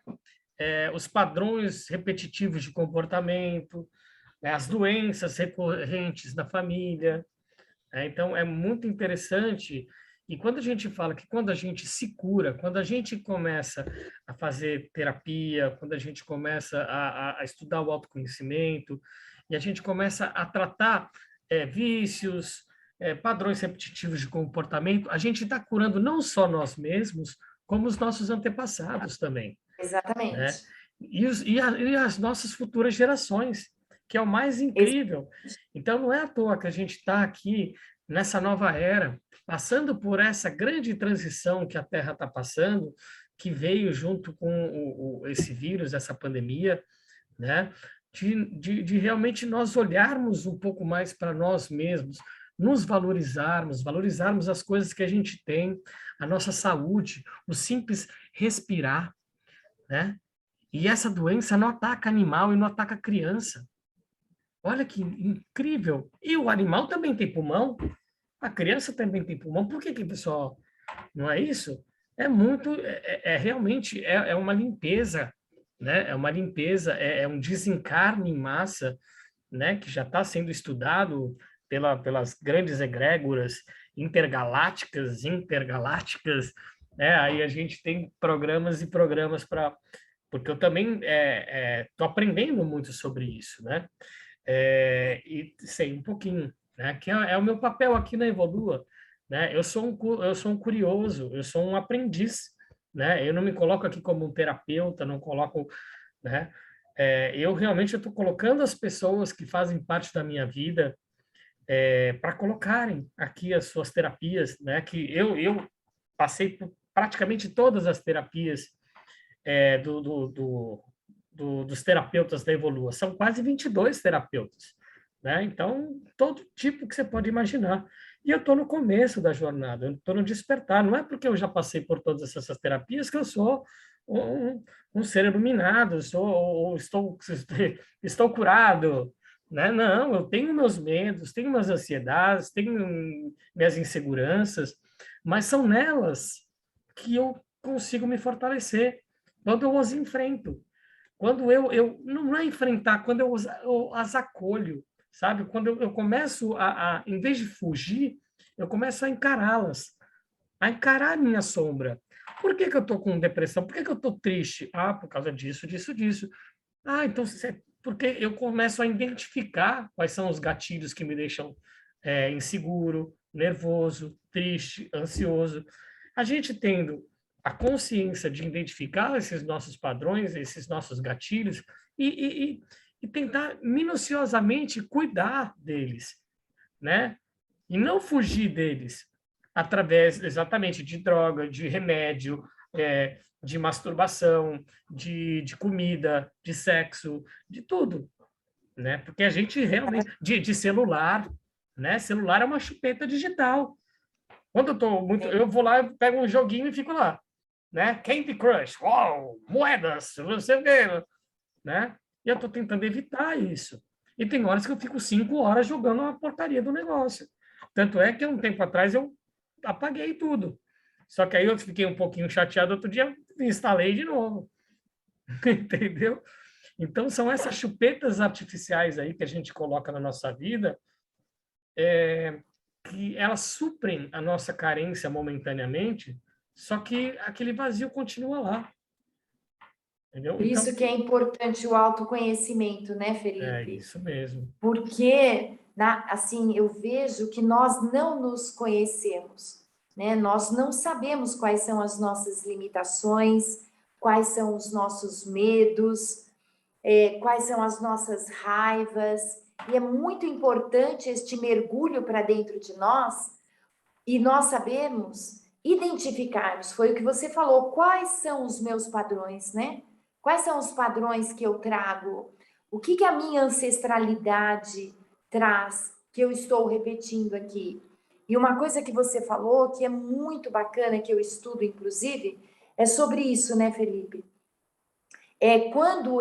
os padrões repetitivos de comportamento, né, as doenças recorrentes da família. Então, é muito interessante. E quando a gente fala que quando a gente se cura, quando a gente começa a fazer terapia, quando a gente começa a estudar o autoconhecimento, e a gente começa a tratar vícios, padrões repetitivos de comportamento, a gente está curando não só nós mesmos, como os nossos antepassados também. Exatamente. Né? E as nossas futuras gerações, que é o mais incrível. Então, não é à toa que a gente está aqui nessa nova era, passando por essa grande transição que a Terra está passando, que veio junto com esse vírus, essa pandemia, né? De realmente nós olharmos um pouco mais para nós mesmos, nos valorizarmos as coisas que a gente tem, a nossa saúde, o simples respirar, né? E essa doença não ataca animal e não ataca criança. Olha que incrível. E o animal também tem pulmão, a criança também tem pulmão. Por que que, pessoal, não é isso? É muito, realmente, é uma limpeza, né? É uma limpeza, é um desencarne em massa, né? Que já está sendo estudado pelas grandes egrégoras intergalácticas, né? Aí a gente tem programas e programas para... Porque eu também estou aprendendo muito sobre isso, né? E sei um pouquinho, né? Que é o meu papel aqui na Evolua, né? Eu sou um curioso, eu sou um aprendiz, né? Eu não me coloco aqui como um terapeuta, não coloco, né? Eu realmente estou colocando as pessoas que fazem parte da minha vida para colocarem aqui as suas terapias, né? Que eu passei por praticamente todas as terapias dos terapeutas da Evolua. São quase 22 terapeutas, né? Então, todo tipo que você pode imaginar. E eu estou no começo da jornada, eu estou no despertar. Não é porque eu já passei por todas essas terapias que eu sou um ser iluminado, ou estou curado, né? Não, eu tenho meus medos, tenho minhas ansiedades, tenho minhas inseguranças, mas são nelas que eu consigo me fortalecer quando eu as enfrento. Quando eu não é enfrentar, quando eu as acolho, sabe? Quando eu começo em vez de fugir, eu começo a encará-las, a encarar a minha sombra. Por que que eu estou com depressão? Por que que eu estou triste? Ah, por causa disso, disso, disso. Ah, então, porque eu começo a identificar quais são os gatilhos que me deixam inseguro, nervoso, triste, ansioso. A gente tendo a consciência de identificar esses nossos padrões, esses nossos gatilhos, e, e, e e tentar minuciosamente cuidar deles, né? E não fugir deles através exatamente de droga, de remédio, de masturbação, de comida, de sexo, de tudo, né? Porque a gente realmente de celular, né? Celular é uma chupeta digital. Quando eu tô muito, eu vou lá, eu pego um joguinho e fico lá, né? Candy Crush, uau, moedas, não sei o quê, né? E eu tô tentando evitar isso. E tem horas que eu fico 5 horas jogando a porcaria do negócio. Tanto é que um tempo atrás eu apaguei tudo. Só que aí eu fiquei um pouquinho chateado outro dia, instalei de novo. Entendeu? Então são essas chupetas artificiais aí que a gente coloca na nossa vida, que elas suprem a nossa carência momentaneamente, só que aquele vazio continua lá. Entendeu? Por Então, isso que é importante o autoconhecimento, né, é Felipe? isso mesmo. Porque, assim, eu vejo que nós não nos conhecemos, né? Nós não sabemos quais são as nossas limitações, quais são os nossos medos, quais são as nossas raivas. E é muito importante este mergulho para dentro de nós e nós sabemos identificarmos, foi o que você falou, quais são os meus padrões, né? Quais são os padrões que eu trago? O que que a minha ancestralidade traz que eu estou repetindo aqui? E uma coisa que você falou que é muito bacana, que eu estudo inclusive, é sobre isso, né, Felipe? É quando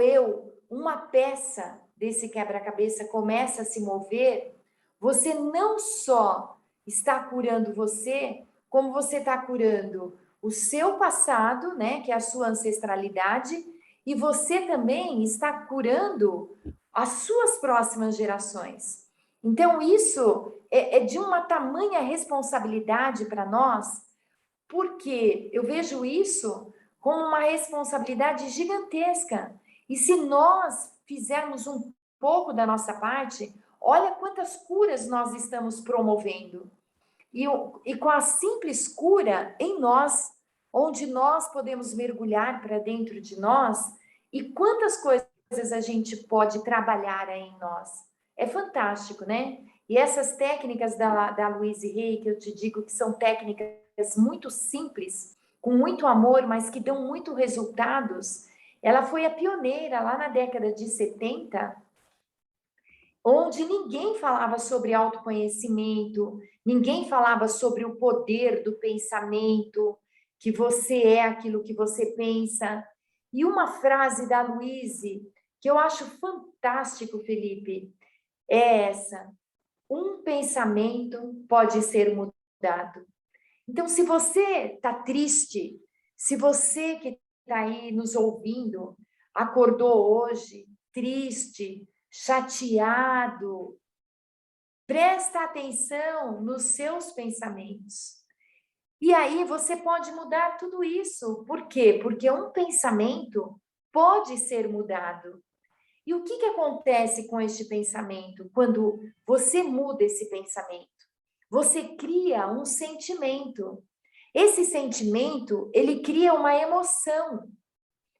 uma peça desse quebra-cabeça começa a se mover, você não só está curando você, como você está curando o seu passado, né, que é a sua ancestralidade, e você também está curando as suas próximas gerações. Então, isso é de uma tamanha responsabilidade para nós, porque eu vejo isso como uma responsabilidade gigantesca. E se nós fizermos um pouco da nossa parte, olha quantas curas nós estamos promovendo. E com a simples cura em nós, onde nós podemos mergulhar para dentro de nós, e quantas coisas a gente pode trabalhar aí em nós. É fantástico, né? E essas técnicas da Louise Hay, que eu te digo que são técnicas muito simples, com muito amor, mas que dão muito resultados. Ela foi a pioneira lá na década de 70, onde ninguém falava sobre autoconhecimento, ninguém falava sobre o poder do pensamento, que você é aquilo que você pensa. E uma frase da Louise, que eu acho fantástico, Felipe, é essa: um pensamento pode ser mudado. Então, se você está triste, se você que está aí nos ouvindo acordou hoje triste, chateado, presta atenção nos seus pensamentos. E aí você pode mudar tudo isso. Por quê? Porque um pensamento pode ser mudado. E o que que acontece com este pensamento quando você muda esse pensamento? Você cria um sentimento. Esse sentimento, ele cria uma emoção.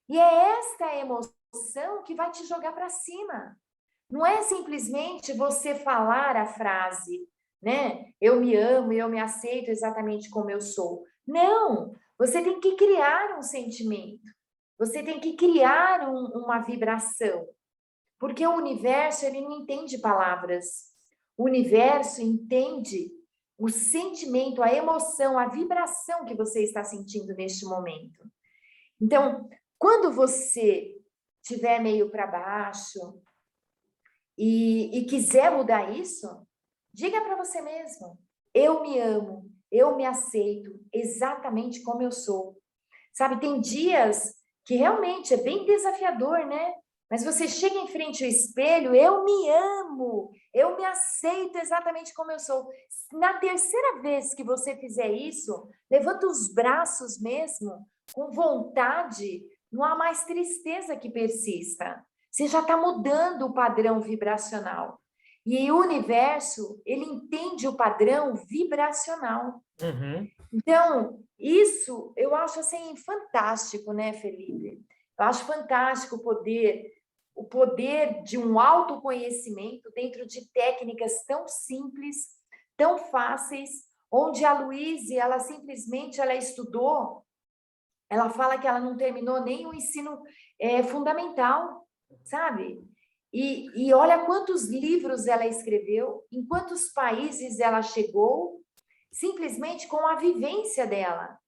E é esta emoção que vai te jogar para cima. Não é simplesmente você falar a frase, né? Eu me amo, eu me aceito exatamente como eu sou. Não, você tem que criar um sentimento. Você tem que criar uma vibração. Porque o universo, ele não entende palavras. O universo entende o sentimento, a emoção, a vibração que você está sentindo neste momento. Então, quando você estiver meio para baixo e quiser mudar isso, diga para você mesmo: eu me amo, eu me aceito exatamente como eu sou. Sabe, tem dias que realmente é bem desafiador, né? Mas você chega em frente ao espelho, eu me amo, eu me aceito exatamente como eu sou. Na terceira vez que você fizer isso, levanta os braços mesmo, com vontade, não há mais tristeza que persista. Você já está mudando o padrão vibracional. E o universo, ele entende o padrão vibracional. Uhum. Então, isso eu acho assim fantástico, né, Felipe? Eu acho fantástico o poder de um autoconhecimento dentro de técnicas tão simples, tão fáceis, onde a Luíse, ela simplesmente ela estudou, ela fala que ela não terminou nem o ensino fundamental, sabe? E olha quantos livros ela escreveu, em quantos países ela chegou, simplesmente com a vivência dela,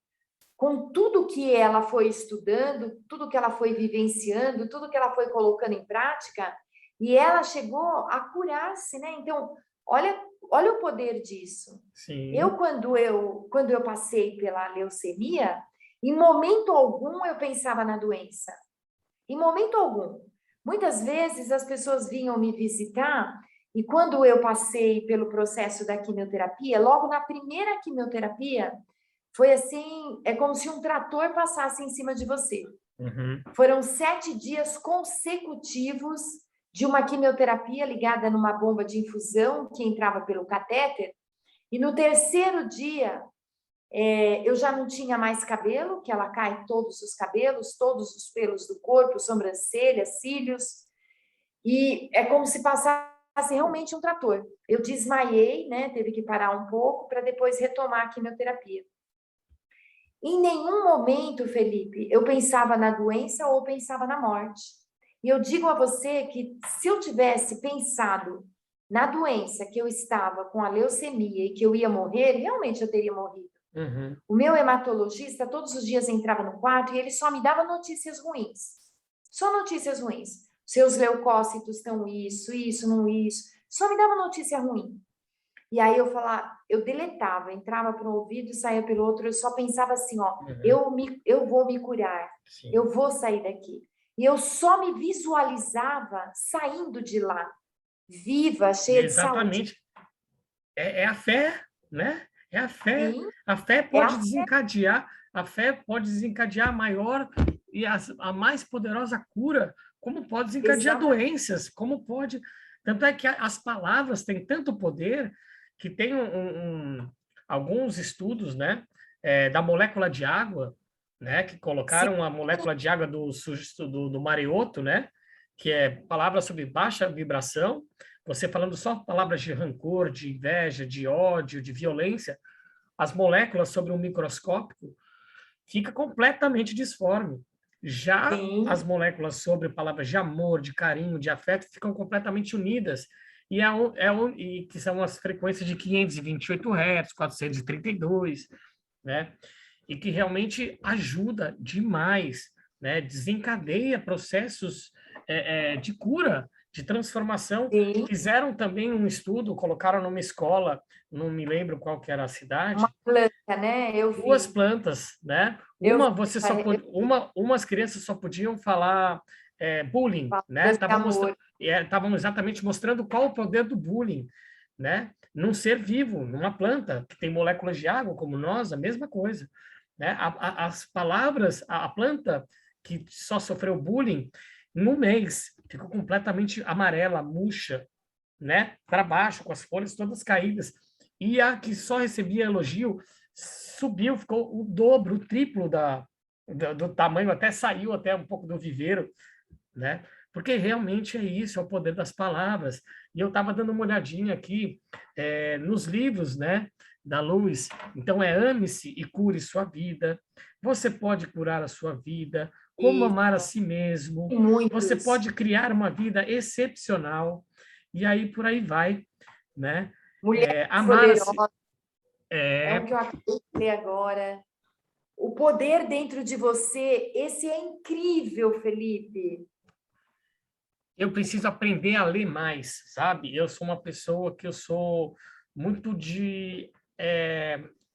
com tudo que ela foi estudando, tudo que ela foi vivenciando, tudo que ela foi colocando em prática, e ela chegou a curar-se, né? Então, olha o poder disso. Sim. Quando eu passei pela leucemia, em momento algum eu pensava na doença. Em momento algum. Muitas vezes as pessoas vinham me visitar e quando eu passei pelo processo da quimioterapia, logo na primeira quimioterapia, foi assim, é como se um trator passasse em cima de você. Uhum. Foram 7 dias consecutivos de uma quimioterapia ligada numa bomba de infusão que entrava pelo catéter. E no terceiro dia, eu já não tinha mais cabelo, que ela cai todos os cabelos, todos os pelos do corpo, sobrancelhas, cílios. E é como se passasse realmente um trator. Eu desmaiei, né? Teve que parar um pouco para depois retomar a quimioterapia. Em nenhum momento, Felipe, eu pensava na doença ou pensava na morte. E eu digo a você que se eu tivesse pensado na doença, que eu estava com a leucemia e que eu ia morrer, realmente eu teria morrido. Uhum. O meu hematologista todos os dias entrava no quarto e ele só me dava notícias ruins. Só notícias ruins. Seus leucócitos estão isso, não isso. Só me dava notícia ruim. E aí eu falava, eu deletava, entrava por um ouvido e saía pelo outro, eu só pensava assim, ó, eu vou me curar, Sim. eu vou sair daqui. E eu só me visualizava saindo de lá, viva, cheia de saúde. Exatamente. É a fé, né? É a fé. Sim, A fé é pode desencadear, a maior e a mais poderosa cura, como pode desencadear exatamente. doenças, como pode. Tanto é que as palavras têm tanto poder que tem alguns estudos, né, da molécula de água, né, que Sim, colocaram a molécula de água do Marioto, né, que é palavra sobre baixa vibração. Você falando só palavras de rancor, de inveja, de ódio, de violência, as moléculas sobre um microscópio fica completamente disforme. Já as sim, moléculas sobre palavras de amor, de carinho, de afeto ficam completamente unidas. E que são as frequências de 528 Hz, 432, né? E que realmente ajuda demais, né? Desencadeia processos de cura, de transformação. sim. Fizeram também um estudo, colocaram numa escola, não me lembro qual que era a Uma cidade, planta, né? Eu duas vi, plantas, né? eu vi, Uma você só pode, umas crianças só podiam falar bullying, né? palavras de amor. Estavam exatamente mostrando qual o poder do bullying, né? Num ser vivo, numa planta que tem moléculas de água como nós, a mesma coisa, né? As palavras, a planta que só sofreu bullying no mês ficou completamente amarela, murcha, né? Para baixo, com as folhas todas caídas. E a que só recebia elogio subiu, ficou o dobro, o triplo do tamanho, até saiu até um pouco do viveiro, né? Porque realmente é isso, é o poder das palavras. E eu estava dando uma olhadinha aqui nos livros, né, da Luz. Então, ame-se e cure sua vida. Você pode curar a sua vida. como amar a si mesmo, Tem muito você isso. pode criar uma vida excepcional, e aí por aí vai, né? Mulher Amar a si... Poderosa, é um que eu acabei de ler agora. O poder dentro de você, esse é incrível, Felipe. Eu preciso aprender a ler mais, sabe? Eu sou uma pessoa que eu sou muito de...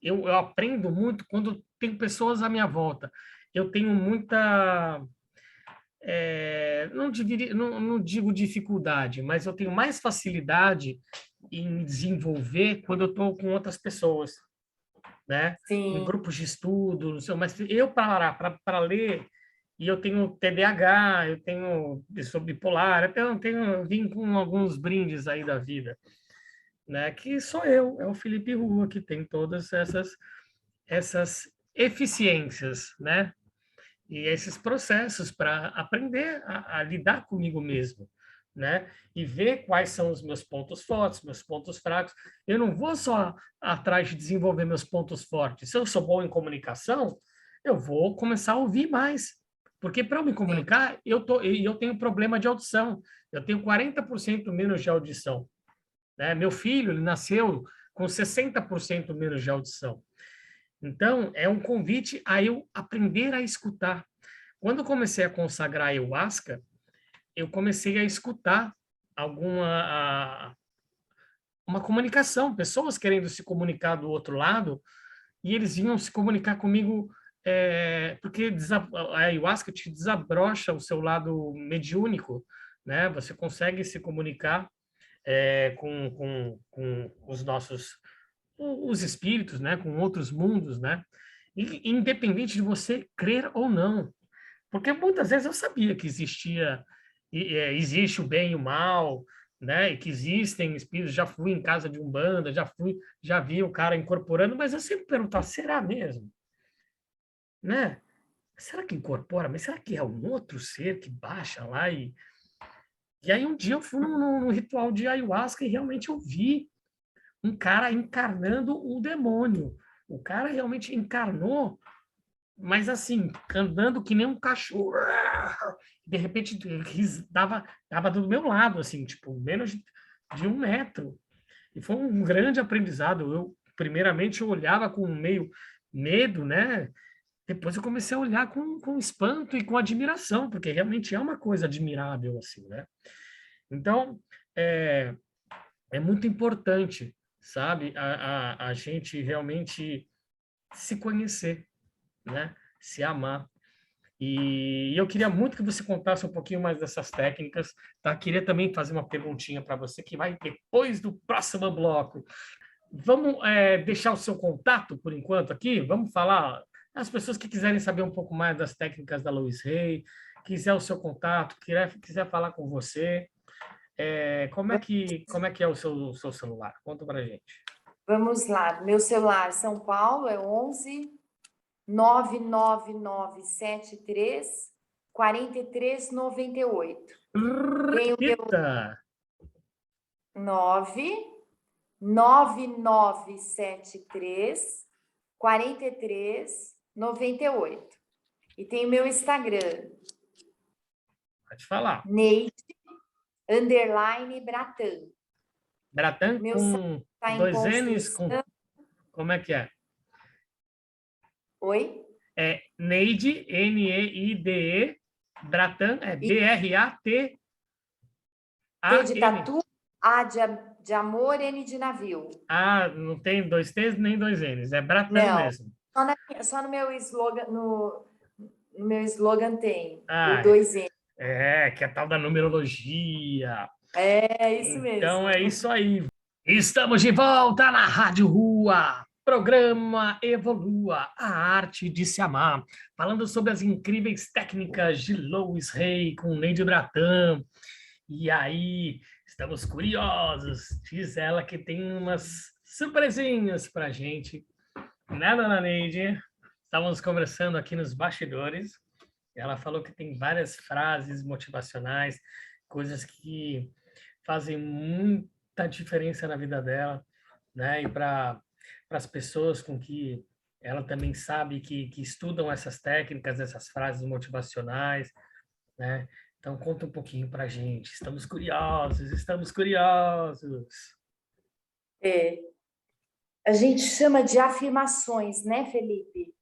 eu aprendo muito quando tem pessoas à minha volta. Eu tenho muita... não digo dificuldade, mas eu tenho mais facilidade em desenvolver quando eu estou com outras pessoas, né? Em Sim, grupos de estudo, não sei, mas eu para ler, e eu tenho TDAH, eu sou bipolar, até eu vim com alguns brindes aí da vida, né? Que sou eu, é o Felipe Rua que tem todas essas eficiências, né? E esses processos para aprender a lidar comigo mesmo, né? E ver quais são os meus pontos fortes, meus pontos fracos. Eu não vou só atrás de desenvolver meus pontos fortes. Se eu sou bom em comunicação, eu vou começar a ouvir mais. Porque para eu me sim. comunicar, eu tenho problema de audição. Eu tenho 40% menos de audição, né? Meu filho, ele nasceu com 60% menos de audição. Então, é um convite a eu aprender a escutar. Quando eu comecei a consagrar a ayahuasca, eu comecei a escutar uma comunicação, pessoas querendo se comunicar do outro lado, e eles vinham se comunicar comigo, porque a ayahuasca te desabrocha o seu lado mediúnico, né? Você consegue se comunicar com os espíritos, né? Com outros mundos, né? E, independente de você crer ou não. Porque muitas vezes eu sabia que existe o bem e o mal, né? E que existem espíritos. Já fui em casa de Umbanda, já vi o cara incorporando, mas eu sempre perguntava, será mesmo? Né? Será que incorpora? Mas será que é um outro ser que baixa lá? E aí um dia eu fui num ritual de ayahuasca e realmente eu vi um cara encarnando o demônio. O cara realmente encarnou, mas assim, andando que nem um cachorro. De repente, dava do meu lado, assim, tipo, menos de 1 metro. E foi um grande aprendizado. Primeiramente, eu olhava com meio medo, né? Depois eu comecei a olhar com espanto e com admiração, porque realmente é uma coisa admirável, assim, né? Então, é, é muito importante, sabe? A gente realmente se conhecer, né? Se amar. E eu queria muito que você contasse um pouquinho mais dessas técnicas, tá? Queria também fazer uma perguntinha para você que vai depois do próximo bloco. Vamos deixar o seu contato por enquanto aqui? Vamos falar as pessoas que quiserem saber um pouco mais das técnicas da Louise Hay, quiser o seu contato, quiser falar com você, como é que é o seu celular? Conta para gente. Vamos lá. Meu celular São Paulo é 11 99973 4398. Tem o meu Repita. 99973 4398. E tem o meu Instagram, Pode falar. Neide_Bratan. Bratan Meu site com está em 2 N's, construção. como é que é? Oi? É Neide, Neide, Bratan, é E Bratan. T de tatu, A de amor, N de navio. Ah, não tem 2 T's nem 2 N's, é Bratan Não, mesmo. só no meu slogan, no meu slogan tem o Ah, 2N. que é a tal da numerologia. É isso Então mesmo. é isso aí. Estamos de volta na Rádio Rua. Programa Evolua, a arte de se amar. Falando sobre as incríveis técnicas de Louis Hay com Neide Bratan. E aí, estamos curiosos. Diz ela que tem umas surpresinhas pra gente. Né, dona Neide? Estávamos conversando aqui nos bastidores. Ela falou que tem várias frases motivacionais, coisas que fazem muita diferença na vida dela, né? E para as pessoas com que ela também sabe que estudam essas técnicas, essas frases motivacionais, né? Então, conta um pouquinho para a gente. Estamos curiosos, estamos curiosos. É, a gente chama de afirmações, né, Felipe?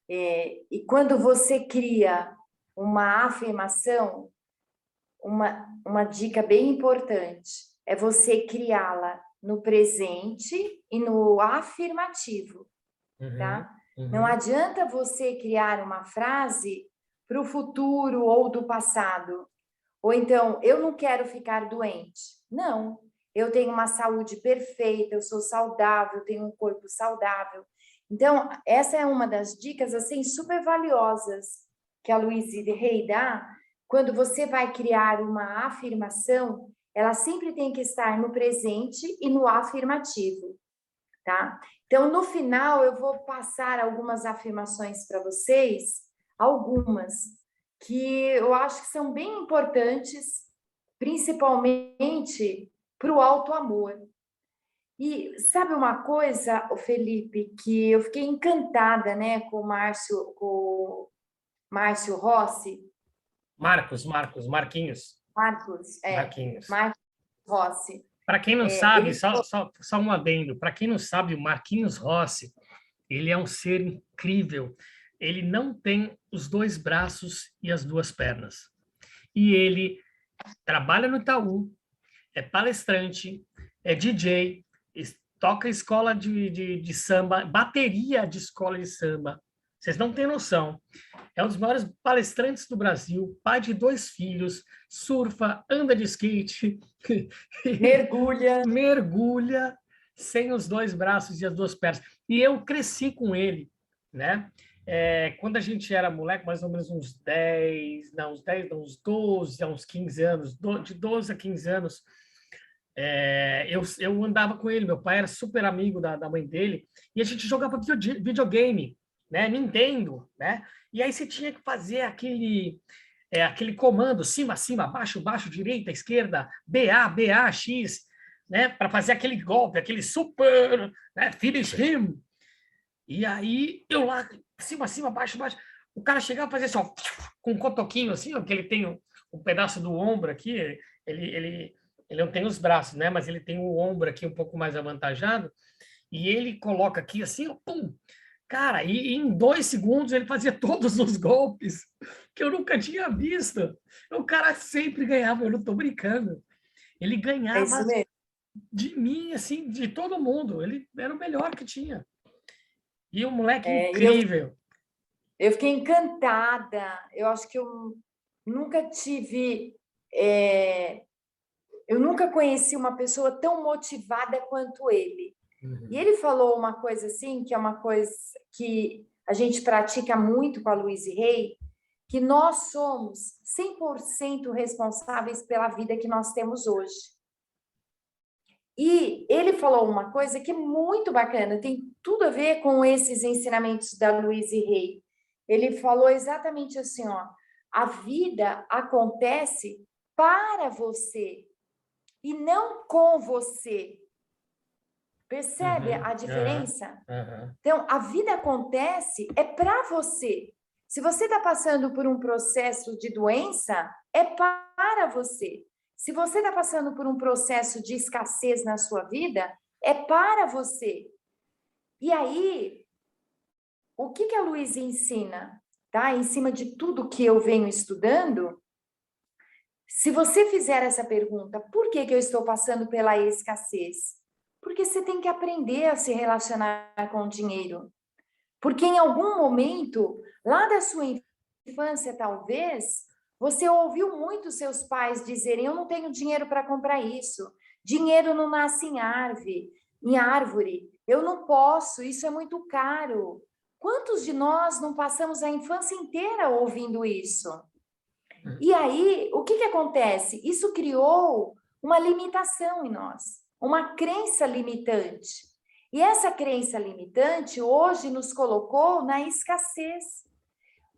E quando você cria uma afirmação, uma dica bem importante é você criá-la no presente e no afirmativo, Uhum, tá? Não uhum, adianta você criar uma frase para o futuro ou do passado. Ou então, eu não quero ficar doente. Não, eu tenho uma saúde perfeita, eu sou saudável, tenho um corpo saudável. Então, essa é uma das dicas assim super valiosas que a Louise Hay dá. Quando você vai criar uma afirmação, ela sempre tem que estar no presente e no afirmativo, tá? Então, no final, eu vou passar algumas afirmações para vocês, algumas que eu acho que são bem importantes, principalmente para o auto-amor. E sabe uma coisa, Felipe, que eu fiquei encantada, né, com o Márcio Rossi, Marquinhos, Marcos, Marquinhos. Marcos Rossi. Para quem não sabe, Ele só um adendo. Para quem não sabe, o Marquinhos Rossi, ele é um ser incrível. Ele não tem os dois braços e as duas pernas. E ele trabalha no Itaú, é palestrante, é DJ, toca escola de samba, bateria de escola de samba. Vocês não têm noção. É um dos maiores palestrantes do Brasil, pai de 2 filhos, surfa, anda de skate, mergulha. mergulha sem os dois braços e as duas pernas. E eu cresci com ele, né? Quando a gente era moleque, mais ou menos uns 10, não, uns 10, não, uns 12, uns 15 anos, de 12 a 15 anos, eu andava com ele. Meu pai era super amigo da mãe dele, e a gente jogava videogame, né? Nintendo, né? E aí você tinha que fazer aquele comando, cima, cima, baixo, baixo, direita, esquerda, BA, BA, X, né? Para fazer aquele golpe, aquele super, né? Finish him. E aí eu lá, cima, cima, baixo, baixo. O cara chegava a fazer só com um cotoquinho assim, ó, que ele tem um pedaço do ombro aqui, ele não tem os braços, né? Mas ele tem o ombro aqui um pouco mais avantajado, e ele coloca aqui assim, ó, pum. Cara, e em 2 segundos ele fazia todos os golpes que eu nunca tinha visto. O cara sempre ganhava, eu não estou brincando. Ele É isso ganhava mesmo. de mim, assim, de todo mundo. Ele era o melhor que tinha. E um moleque E incrível. eu fiquei encantada. Eu acho que eu nunca tive. é, eu nunca conheci uma pessoa tão motivada quanto ele. E Uhum. ele falou uma coisa assim, que é uma coisa que a gente pratica muito com a Louise Hay, que nós somos 100% responsáveis pela vida que nós temos hoje. E ele falou uma coisa que é muito bacana, tem tudo a ver com esses ensinamentos da Louise Hay. Ele falou exatamente assim, ó, a vida acontece para você e não com você. Percebe Uhum. a Aham. diferença? Aham. Então, a vida acontece é para você. Se você está passando por um processo de doença, é para você. Se você está passando por um processo de escassez na sua vida, é para você. E aí, o que a Luísa ensina? Tá? Em cima de tudo que eu venho estudando, se você fizer essa pergunta, por que eu estou passando pela escassez? Porque você tem que aprender a se relacionar com o dinheiro. Porque em algum momento, lá da sua infância, talvez, você ouviu muito seus pais dizerem: eu não tenho dinheiro para comprar isso, dinheiro não nasce em árvore, eu não posso, isso é muito caro. Quantos de nós não passamos a infância inteira ouvindo isso? E aí, o que acontece? Isso criou uma limitação em nós, uma crença limitante. E essa crença limitante hoje nos colocou na escassez.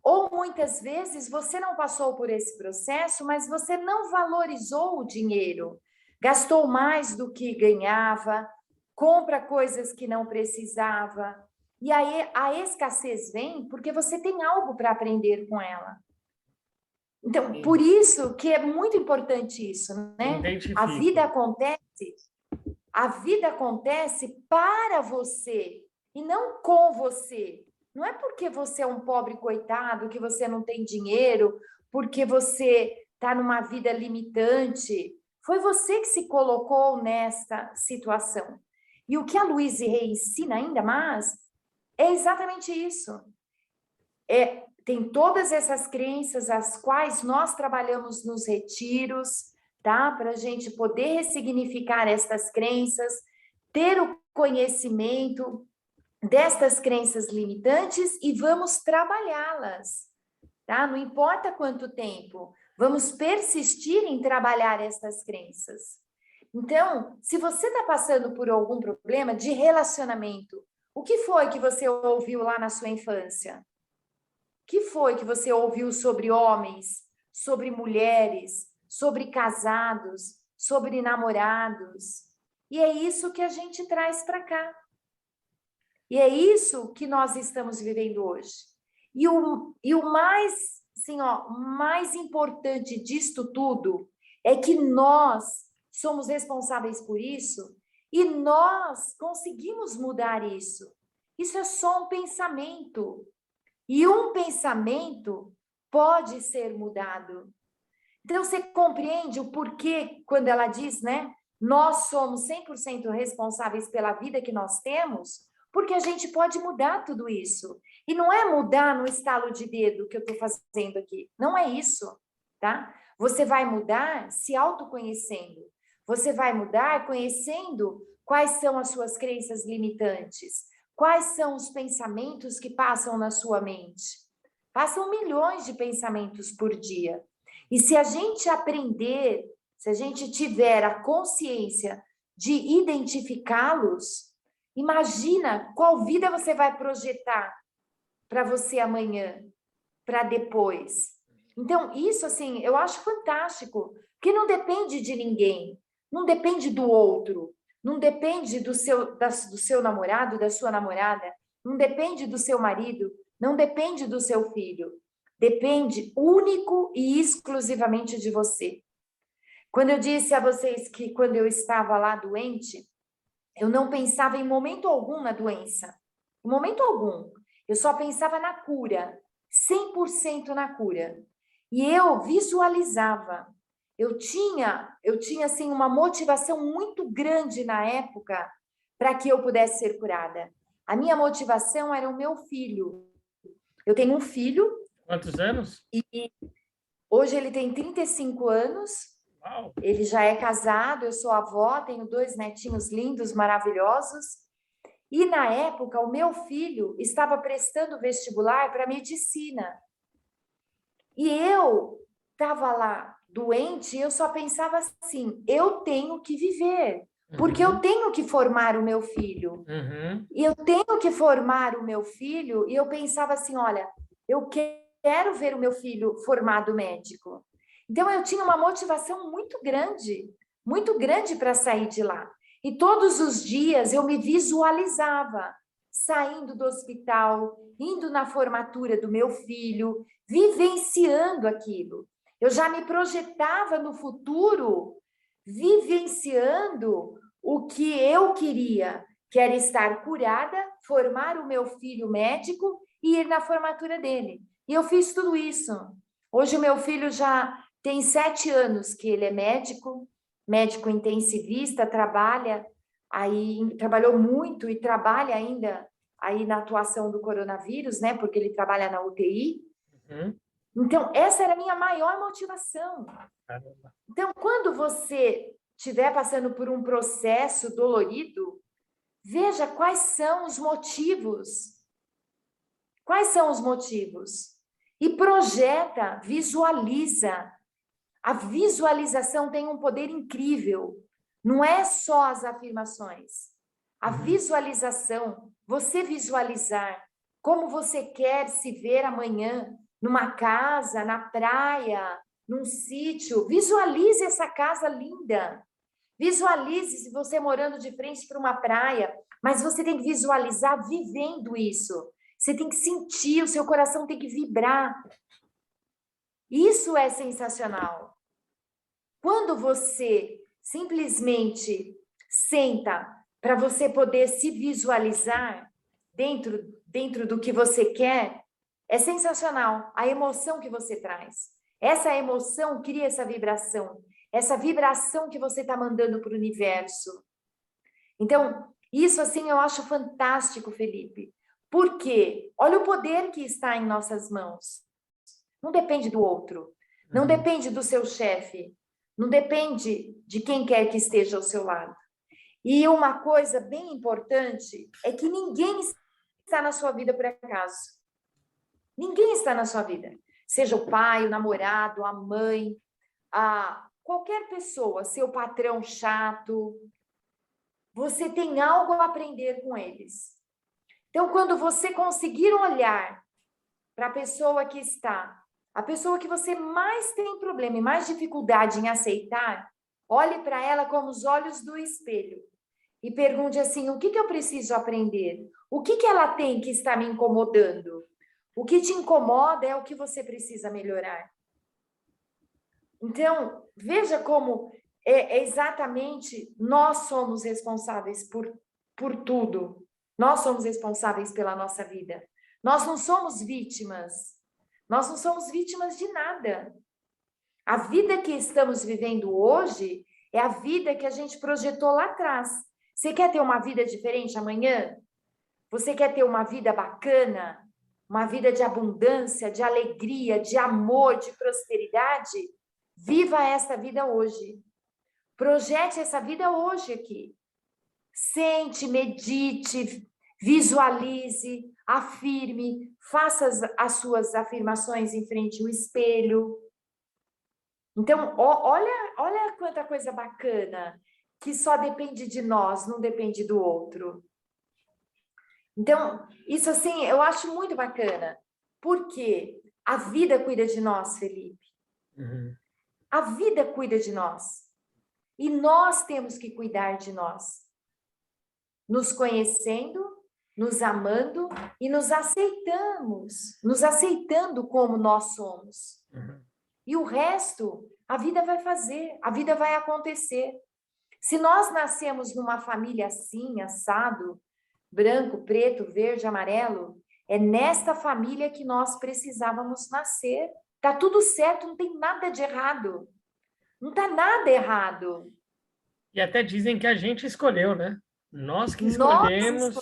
Ou muitas vezes você não passou por esse processo, mas você não valorizou o dinheiro, gastou mais do que ganhava, compra coisas que não precisava. E aí a escassez vem porque você tem algo para aprender com ela. Então, por isso que é muito importante isso, né? A vida acontece para você e não com você. Não é porque você é um pobre coitado, que você não tem dinheiro, porque você está numa vida limitante. Foi você que se colocou nesta situação. E o que a Louise Hay ensina ainda mais é exatamente isso. Tem todas essas crenças, as quais nós trabalhamos nos retiros, tá? Para a gente poder ressignificar estas crenças, ter o conhecimento destas crenças limitantes e vamos trabalhá-las, tá? Não importa quanto tempo, vamos persistir em trabalhar estas crenças. Então, se você está passando por algum problema de relacionamento, o que foi que você ouviu lá na sua infância? O que foi que você ouviu sobre homens, sobre mulheres, sobre casados, sobre namorados? E é isso que a gente traz para cá. E é isso que nós estamos vivendo hoje. E o mais, assim, ó, mais importante disto tudo é que nós somos responsáveis por isso e nós conseguimos mudar isso. Isso é só um pensamento. E um pensamento pode ser mudado. Então, você compreende o porquê quando ela diz, né? Nós somos 100% responsáveis pela vida que nós temos, porque a gente pode mudar tudo isso. E não é mudar no estalo de dedo que eu estou fazendo aqui. Não é isso, tá? Você vai mudar se autoconhecendo. Você vai mudar conhecendo quais são as suas crenças limitantes. Quais são os pensamentos que passam na sua mente? Passam milhões de pensamentos por dia. E se a gente aprender, se a gente tiver a consciência de identificá-los, imagina qual vida você vai projetar para você amanhã, para depois. Então, isso, assim, eu acho fantástico, porque não depende de ninguém, não depende do outro, não depende do seu namorado, da sua namorada, não depende do seu marido, não depende do seu filho. Depende único e exclusivamente de você. Quando eu disse a vocês que quando eu estava lá doente, eu não pensava em momento algum na doença. Em momento algum. Eu só pensava na cura. 100% na cura. E eu visualizava. Eu tinha assim, uma motivação muito grande na época para que eu pudesse ser curada. A minha motivação era o meu filho. Eu tenho um filho. Quantos anos? E hoje ele tem 35 anos. Uau. Ele já é casado, eu sou avó, tenho 2 netinhos lindos, maravilhosos. E na época, o meu filho estava prestando vestibular para medicina. E eu estava lá doente e eu só pensava assim, eu tenho que viver, porque eu tenho que formar o meu filho. E eu tenho que formar o meu filho, e eu pensava assim, olha, eu quero ver o meu filho formado médico. Então, eu tinha uma motivação muito grande para sair de lá. E todos os dias eu me visualizava saindo do hospital, indo na formatura do meu filho, vivenciando aquilo. Eu já me projetava no futuro, vivenciando o que eu queria, que era estar curada, formar o meu filho médico e ir na formatura dele. E eu fiz tudo isso. Hoje o meu filho já tem 7 anos que ele é médico intensivista, trabalhou muito e trabalha ainda aí na atuação do coronavírus, né? Porque ele trabalha na UTI. Então, essa era a minha maior motivação. Então, quando você estiver passando por um processo dolorido, veja quais são os motivos. Quais são os motivos? E projeta, visualiza. A visualização tem um poder incrível. Não é só as afirmações. A visualização, você visualizar como você quer se ver amanhã, numa casa, na praia, num sítio. Visualize essa casa linda. Visualize se você morando de frente para uma praia, mas você tem que visualizar vivendo isso. Você tem que sentir, o seu coração tem que vibrar. Isso é sensacional. Quando você simplesmente senta para você poder se visualizar dentro do que você quer, é sensacional a emoção que você traz. Essa emoção cria essa vibração que você está mandando para o universo. Então, isso assim eu acho fantástico, Felipe. Por quê? Olha o poder que está em nossas mãos. Não depende do outro, não depende do seu chefe, não depende de quem quer que esteja ao seu lado. E uma coisa bem importante é que ninguém está na sua vida por acaso. Ninguém está na sua vida. Seja o pai, o namorado, a mãe, qualquer pessoa, seu patrão chato, você tem algo a aprender com eles. Então, quando você conseguir olhar para a pessoa que está, a pessoa que você mais tem problema e mais dificuldade em aceitar, olhe para ela como os olhos do espelho e pergunte assim, o que eu preciso aprender? O que ela tem que está me incomodando? O que te incomoda é o que você precisa melhorar. Então, veja como exatamente nós somos responsáveis por tudo. Nós somos responsáveis pela nossa vida. Nós não somos vítimas. Nós não somos vítimas de nada. A vida que estamos vivendo hoje é a vida que a gente projetou lá atrás. Você quer ter uma vida diferente amanhã? Você quer ter uma vida bacana? Uma vida de abundância, de alegria, de amor, de prosperidade? Viva essa vida hoje. Projete essa vida hoje aqui. Sente, medite, visualize, afirme, faça as suas afirmações em frente ao espelho. Então, olha quanta coisa bacana, que só depende de nós, não depende do outro. Então, isso assim, eu acho muito bacana, porque a vida cuida de nós, Felipe. A vida cuida de nós. E nós temos que cuidar de nós. Nos conhecendo, nos amando e nos aceitando como nós somos. E o resto, a vida vai fazer, a vida vai acontecer. Se nós nascemos numa família assim, assado, branco, preto, verde, amarelo, é nesta família que nós precisávamos nascer. Tá tudo certo, não tem nada de errado. Não tá nada errado. E até dizem que a gente escolheu, né? Nós que escolhemos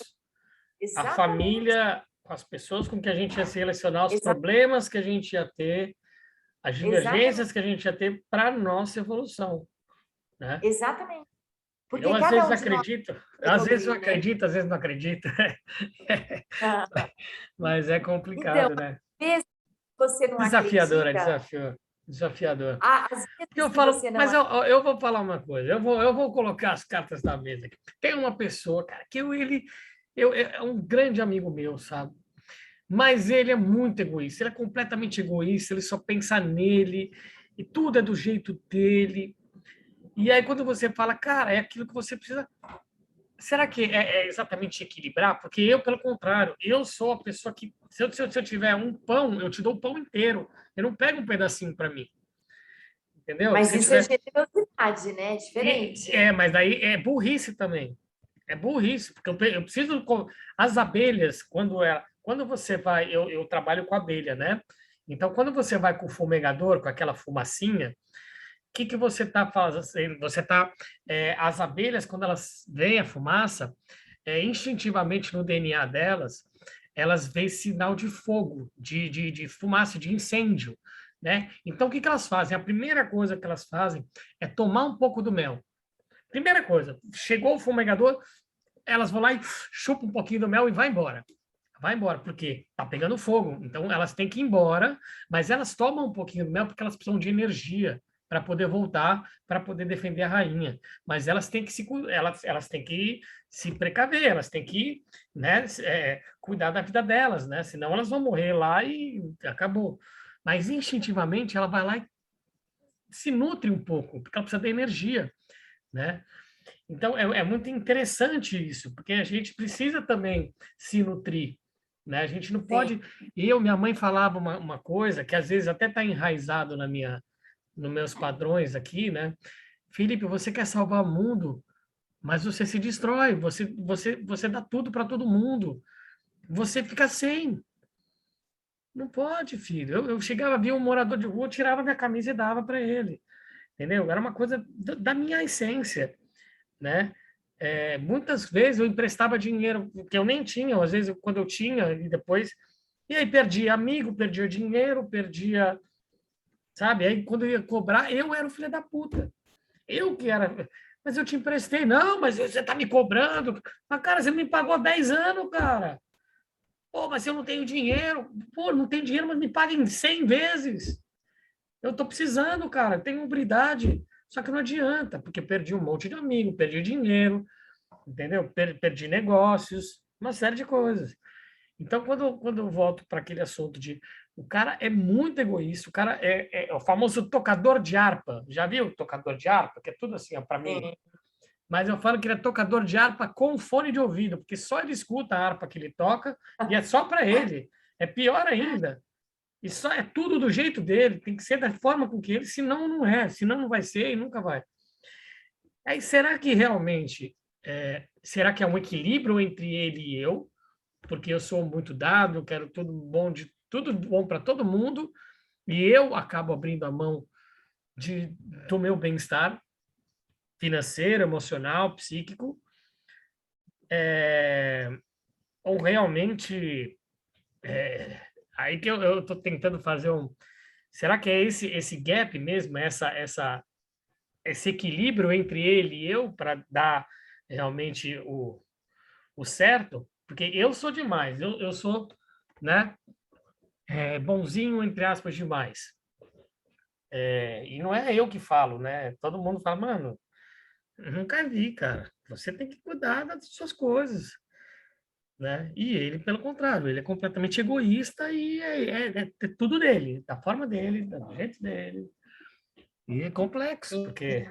a família, com as pessoas com que a gente ia se relacionar, os problemas que a gente ia ter, as divergências que a gente ia ter para a nossa evolução, né? Exatamente. Porque eu, às vezes, acredito, às vezes eu acredito, às vezes não acredito. Mas é complicado, então, né? Você não desafiador, acredita? Desafiador. Às vezes eu falo, você não mas eu vou falar uma coisa, eu vou colocar as cartas na mesa aqui. Tem uma pessoa, cara, que é um grande amigo meu, sabe? Mas ele é muito egoísta, ele é completamente egoísta, ele só pensa nele, e tudo é do jeito dele. E aí, quando você fala, cara, é aquilo que você precisa. Será que é exatamente equilibrar? Porque eu, pelo contrário, eu sou a pessoa que, se eu tiver um pão, eu te dou o pão inteiro. Eu não pego um pedacinho para mim. Entendeu? Mas isso é generosidade, né? É diferente. Mas daí é burrice também. É burrice, porque eu preciso. As abelhas, quando você vai. Eu trabalho com abelha, né? Então, quando você vai com o fumegador, com aquela fumacinha, o que você está fazendo? Você está. As abelhas, quando elas veem a fumaça, instintivamente no DNA delas, elas veem sinal de fogo, de fumaça, de incêndio, né? Então, o que elas fazem? A primeira coisa que elas fazem é tomar um pouco do mel. Primeira coisa, chegou o fumegador, elas vão lá e chupam um pouquinho do mel e vai embora. Vai embora, porque tá pegando fogo. Então, elas têm que ir embora, mas elas tomam um pouquinho do mel porque elas precisam de energia para poder voltar, para poder defender a rainha. Mas elas têm que elas têm que se precaver, elas têm que, né, cuidar da vida delas, né? Senão elas vão morrer lá e acabou. Mas instintivamente ela vai lá e se nutre um pouco, porque ela precisa de energia, né? Então, é muito interessante isso, porque a gente precisa também se nutrir, né? A gente não pode... Minha mãe falava uma coisa que às vezes até está enraizado nos meus padrões aqui, né? Felipe, você quer salvar o mundo, mas você se destrói, você dá tudo para todo mundo, você fica sem. Não pode, filho. Eu chegava, via um morador de rua, eu tirava minha camisa e dava para ele, entendeu? Era uma coisa da minha essência, né? Muitas vezes eu emprestava dinheiro que eu nem tinha, ou às vezes quando eu tinha e depois, e aí perdia amigo, perdia dinheiro, perdia, sabe? Aí quando eu ia cobrar, eu era o filho da puta. Eu que era, mas eu te emprestei, não, mas você tá me cobrando. Mas cara, você me pagou 10 anos, cara. Pô, mas eu não tenho dinheiro. Pô, não tenho dinheiro, mas me paguem 100 vezes. Eu tô precisando, cara, tenho hombridade. Só que não adianta, porque perdi um monte de amigo, perdi dinheiro, entendeu? Perdi negócios, uma série de coisas. Então, quando eu volto para aquele assunto de o cara é muito egoísta, o cara é o famoso tocador de harpa. Já viu tocador de harpa? Que é tudo assim, para mim. Sim. Mas eu falo que ele é tocador de harpa com fone de ouvido, porque só ele escuta a harpa que ele toca e é só para ele. É pior ainda. E só é tudo do jeito dele, tem que ser da forma com que ele, senão não é, senão não vai ser e nunca vai. Aí será que realmente será que é um equilíbrio entre ele e eu? Porque eu sou muito dado, quero tudo bom para todo mundo e eu acabo abrindo a mão do meu bem-estar financeiro, emocional, psíquico, ou realmente aí que eu estou tentando fazer será que é esse gap mesmo, esse equilíbrio entre ele e eu para dar realmente o certo? Porque eu sou demais, eu sou, né, bonzinho, entre aspas, demais. E não é eu que falo, né? Todo mundo fala, mano, eu nunca vi, cara. Você tem que cuidar das suas coisas, né? E ele, pelo contrário, ele é completamente egoísta e é tudo dele, da forma dele, do jeito dele. E é complexo, porque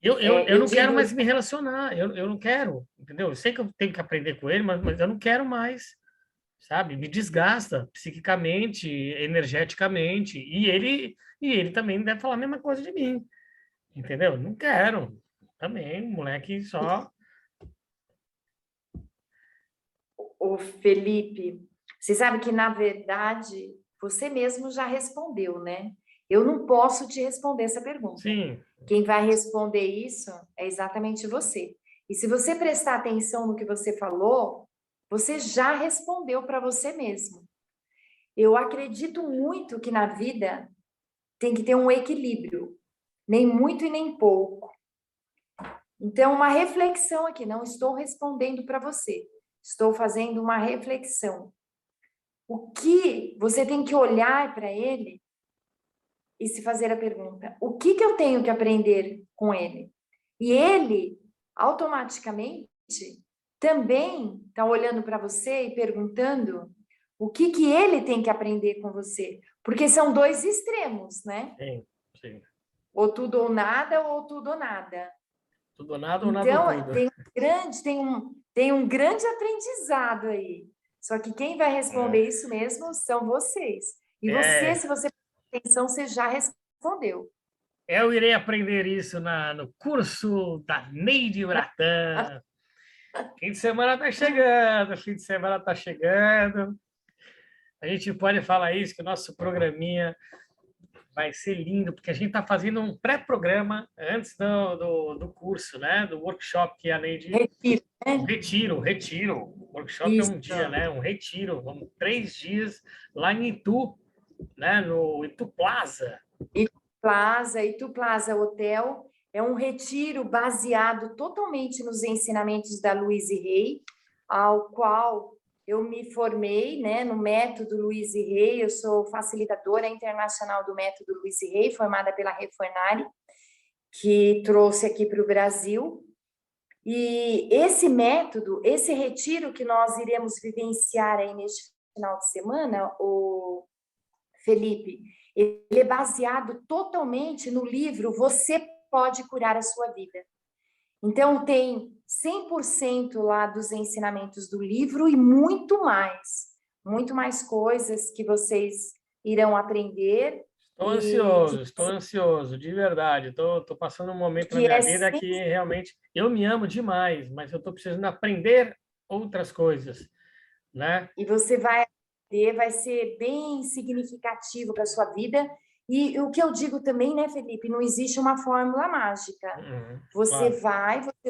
Então, eu eu não quero digo, mais me relacionar, eu não quero, entendeu? Eu sei que eu tenho que aprender com ele, mas eu não quero mais, sabe? Me desgasta psiquicamente, energeticamente, e ele também deve falar a mesma coisa de mim, entendeu? Não quero. Também, moleque só. o Felipe, você sabe que, na verdade, você mesmo já respondeu, né? Eu não posso te responder essa pergunta. Sim, Quem vai responder isso é exatamente você. E se você prestar atenção no que você falou, você já respondeu para você mesmo. Eu acredito muito que na vida tem que ter um equilíbrio, nem muito e nem pouco. Então, uma reflexão aqui, não estou respondendo para você, estou fazendo uma reflexão. O que você tem que olhar para ele e se fazer a pergunta: o que eu tenho que aprender com ele? E ele, automaticamente, também está olhando para você e perguntando o que ele tem que aprender com você. Porque são dois extremos, né? sim, sim. Ou tudo ou nada. Tudo ou nada ou nada ou Então, tudo. tem um grande aprendizado aí. Só que quem vai responder É, isso mesmo são vocês. E você, é, se você prestar atenção, você já respondeu. eu irei aprender isso no curso da Neide Bratan. Fim de semana está chegando, fim de semana está chegando. A gente pode falar isso, que o nosso programinha vai ser lindo, porque a gente está fazendo um pré-programa antes do curso, né? Do workshop que a Neide... Retiro, O né? retiro, o retiro. O workshop é Isso. um dia, né? Um retiro. Vamos 3 dias lá em Itu, né? No Itu Plaza. Itu Plaza Hotel é um retiro baseado totalmente nos ensinamentos da Louise Hay, ao qual eu me formei, né, no método Louise Hay. Eu sou facilitadora internacional do método Louise Hay, formada pela Refornari, que trouxe aqui para o Brasil. E esse método, esse retiro que nós iremos vivenciar aí neste final de semana, o Felipe, ele é baseado totalmente no livro Você Pode Curar a Sua Vida. Então, tem 100% lá dos ensinamentos do livro e muito mais coisas que vocês irão aprender e Estou ansioso, de verdade. Tô passando um momento na que minha é vida que realmente eu me amo demais, mas eu estou precisando aprender outras coisas, né? e você vai aprender, vai ser bem significativo para a sua vida. E o que eu digo também, né, Felipe, não existe uma fórmula mágica. Claro, Você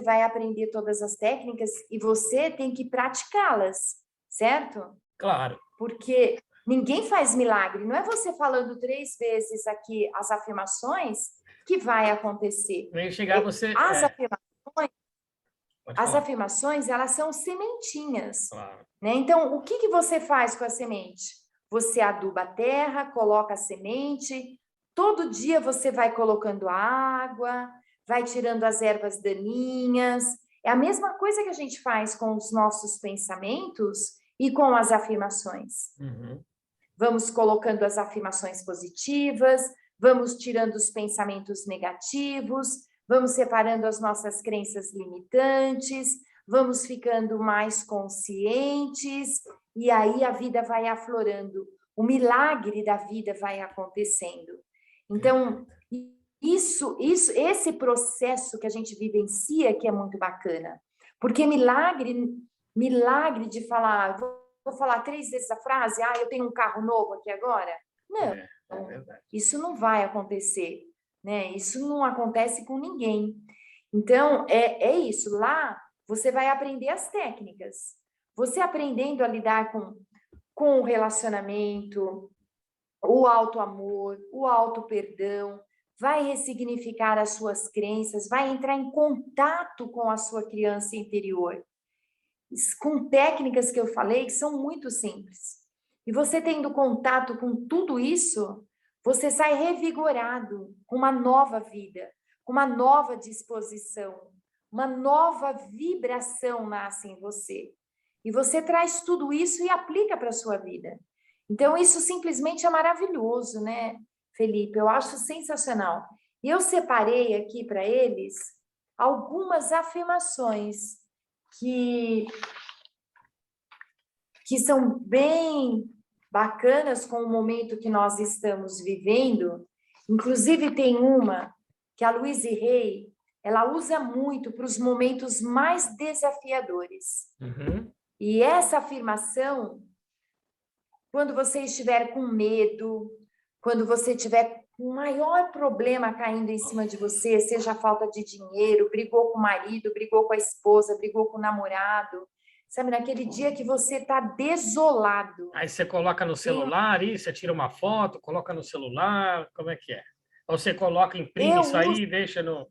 vai aprender todas as técnicas e você tem que praticá-las, certo? claro. Porque ninguém faz milagre. Não é você falando 3 vezes aqui as afirmações que vai acontecer. Nem chegar você. As Pode As falar. afirmações, elas são sementinhas, Claro. né? Então, o que você faz com a semente? Você aduba a terra, coloca a semente, todo dia você vai colocando água, vai tirando as ervas daninhas. É a mesma coisa que a gente faz com os nossos pensamentos e com as afirmações. Uhum. Vamos colocando as afirmações positivas, vamos tirando os pensamentos negativos, vamos separando as nossas crenças limitantes, vamos ficando mais conscientes, e aí a vida vai aflorando, o milagre da vida vai acontecendo. Então, esse processo que a gente vivencia que é muito bacana, porque milagre de falar, vou falar 3 vezes a frase, eu tenho um carro novo aqui agora. Não, É verdade. isso não vai acontecer, né? Isso não acontece com ninguém. Então, é isso. Lá, você vai aprender as técnicas. Você aprendendo a lidar com o relacionamento, o auto-amor, o auto-perdão, vai ressignificar as suas crenças, vai entrar em contato com a sua criança interior, com técnicas que eu falei que são muito simples. E você tendo contato com tudo isso, você sai revigorado, com uma nova vida, com uma nova disposição, uma nova vibração nasce em você. E você traz tudo isso e aplica para a sua vida. Então, isso simplesmente é maravilhoso, né, Felipe? Eu acho sensacional. E eu separei aqui para eles algumas afirmações que são bem bacanas com o momento que nós estamos vivendo. Inclusive, tem uma que a Louise Hay, ela usa muito para os momentos mais desafiadores. Uhum. E essa afirmação, quando você estiver com medo, quando você tiver um maior problema caindo em cima de você, seja a falta de dinheiro, brigou com o marido, brigou com a esposa, brigou com o namorado, sabe, naquele dia que você está desolado. Aí você coloca no celular, e você tira uma foto, coloca no celular, como é que é? Ou você coloca, imprime isso aí, deixa Eu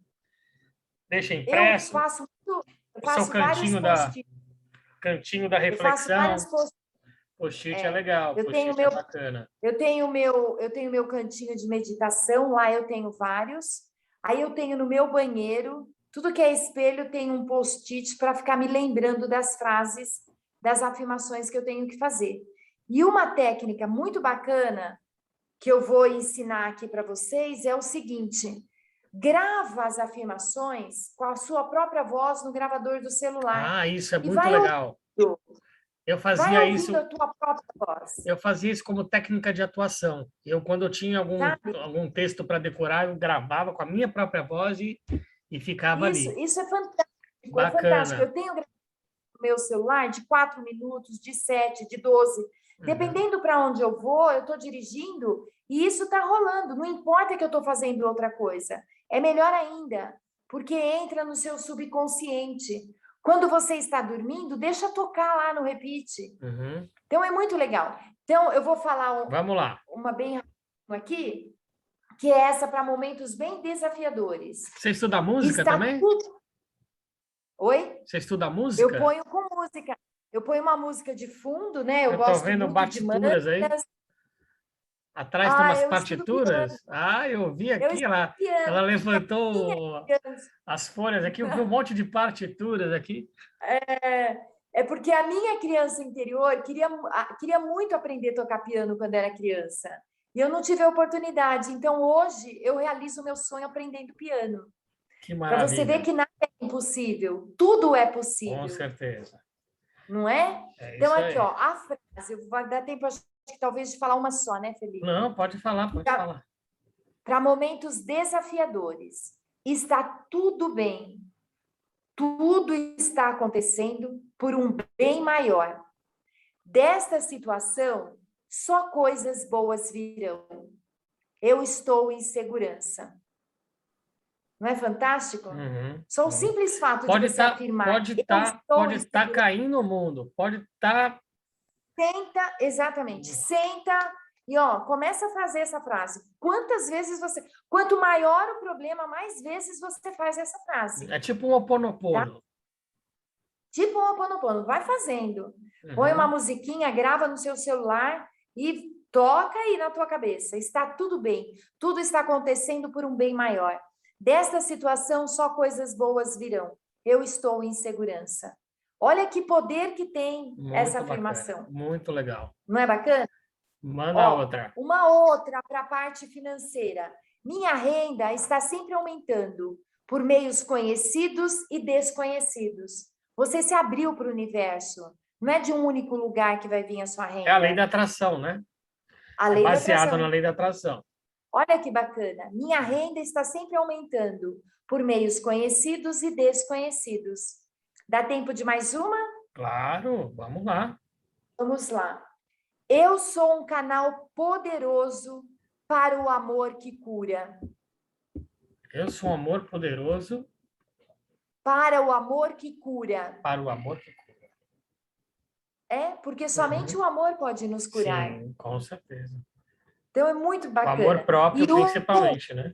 impresso, faço eu o seu faço vários post-its. cantinho da Eu faço vários reflexão. post Post-it é legal, eu tenho post-it é meu bacana. eu tenho meu cantinho de meditação, lá eu tenho vários. Aí eu tenho no meu banheiro, tudo que é espelho tem um post-it para ficar me lembrando das frases, das afirmações que eu tenho que fazer. E uma técnica muito bacana que eu vou ensinar aqui para vocês é o seguinte: grava as afirmações com a sua própria voz no gravador do celular Ah, isso é e muito legal. Eu vai fazia ouvindo isso, a tua própria voz, eu fazia isso como técnica de atuação. Quando eu tinha sabe? algum texto para decorar, eu gravava com a minha própria voz e ficava ali. Isso é fantástico, é fantástico. Bacana. Eu tenho gravado no meu celular de 4 minutos, de 7, de 12. Uhum. Dependendo para onde eu vou, eu estou dirigindo e isso está rolando. Não importa que eu estou fazendo outra coisa. É melhor ainda, porque entra no seu subconsciente. Quando você está dormindo, deixa tocar lá no repeat. Uhum. Então, é muito legal. Então, eu vou falar Vamos lá. uma bem rapidinho aqui, que é essa para momentos bem desafiadores. Você estuda música Está também? tudo... Oi? Você estuda Eu música? ponho com música. Eu ponho uma música de fundo, né? Eu Eu tô gosto vendo muito de partituras aí. mantras. Atrás tem umas Eu estudo partituras. piano. Ah, eu vi Eu aqui, estudo ela piano. levantou as folhas aqui, eu vi um monte de partituras aqui. É porque a minha criança interior queria muito aprender a tocar piano quando era criança. E eu não tive a oportunidade. Então, hoje, eu realizo o meu sonho aprendendo piano. Que Para você ver maravilha. que nada é impossível, tudo é Com possível, certeza. não é? É Então, isso aqui, aí. ó, a frase, vai dar tempo, acho que talvez, de falar uma só, né, Felipe? Não, pode falar, pode falar. Para momentos desafiadores, está tudo bem. Tudo está acontecendo por um bem maior. Desta situação, só coisas boas virão. Eu estou em segurança. Não é fantástico? Uhum, Só o uhum. simples fato de você afirmar, eu estou Pode em estar segurança. caindo o mundo, pode estar. Senta, exatamente, senta e ó, começa a fazer essa frase. Quantas vezes você, quanto maior o problema, mais vezes você faz essa frase, É tipo um tá? Ho'oponopono. Tipo um Ho'oponopono, vai fazendo. Põe uma Uhum. musiquinha, grava no seu celular e toca aí na tua cabeça. Está tudo bem. Tudo está acontecendo por um bem maior. Desta situação, só coisas boas virão. Eu estou em segurança. Olha que poder que tem essa Muito bacana, afirmação. muito legal. Não é bacana? Manda Ó, outra. uma outra para a parte financeira. Minha renda está sempre aumentando por meios conhecidos e desconhecidos. Você se abriu para o universo. Não é de um único lugar que vai vir a sua É a lei renda. da atração, né? A É lei da baseado na atração. lei da atração. Olha que bacana. Minha renda está sempre aumentando por meios conhecidos e desconhecidos. Dá tempo de mais uma? Claro, vamos lá. Vamos lá. Eu sou um canal poderoso para o amor que cura. Eu sou um amor poderoso Para o amor que cura. para o amor que cura. É, porque somente Uhum. o amor pode nos curar. Sim, com certeza. Então é muito O amor bacana. próprio, principalmente, né?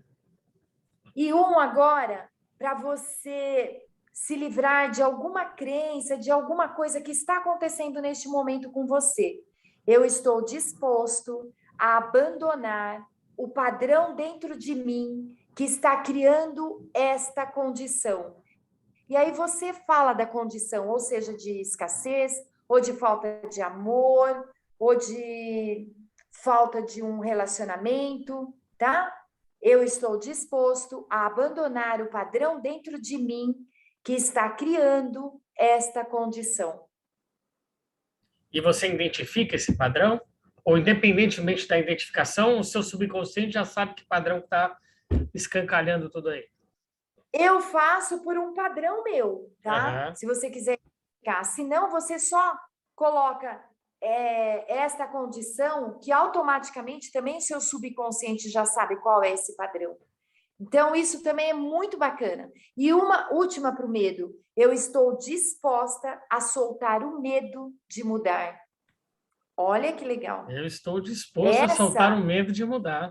E um agora, para você se livrar de alguma crença, de alguma coisa que está acontecendo neste momento com você. Eu estou disposto a abandonar o padrão dentro de mim que está criando esta condição. E aí você fala da condição, ou seja, de escassez, ou de falta de amor, ou de falta de um relacionamento, tá? Eu estou disposto a abandonar o padrão dentro de mim que está criando esta condição. E você identifica esse padrão? Ou, independentemente da identificação, o seu subconsciente já sabe que padrão está escancalhando tudo aí. Eu faço por um padrão meu, tá? Aham. Se você quiser explicar. Senão, você só coloca esta condição que automaticamente também seu subconsciente já sabe qual é esse padrão. Então, isso também é muito bacana. E uma última para o medo. Eu estou disposta a soltar o medo de mudar. Olha que legal. Eu estou disposto a soltar o Essa medo de mudar.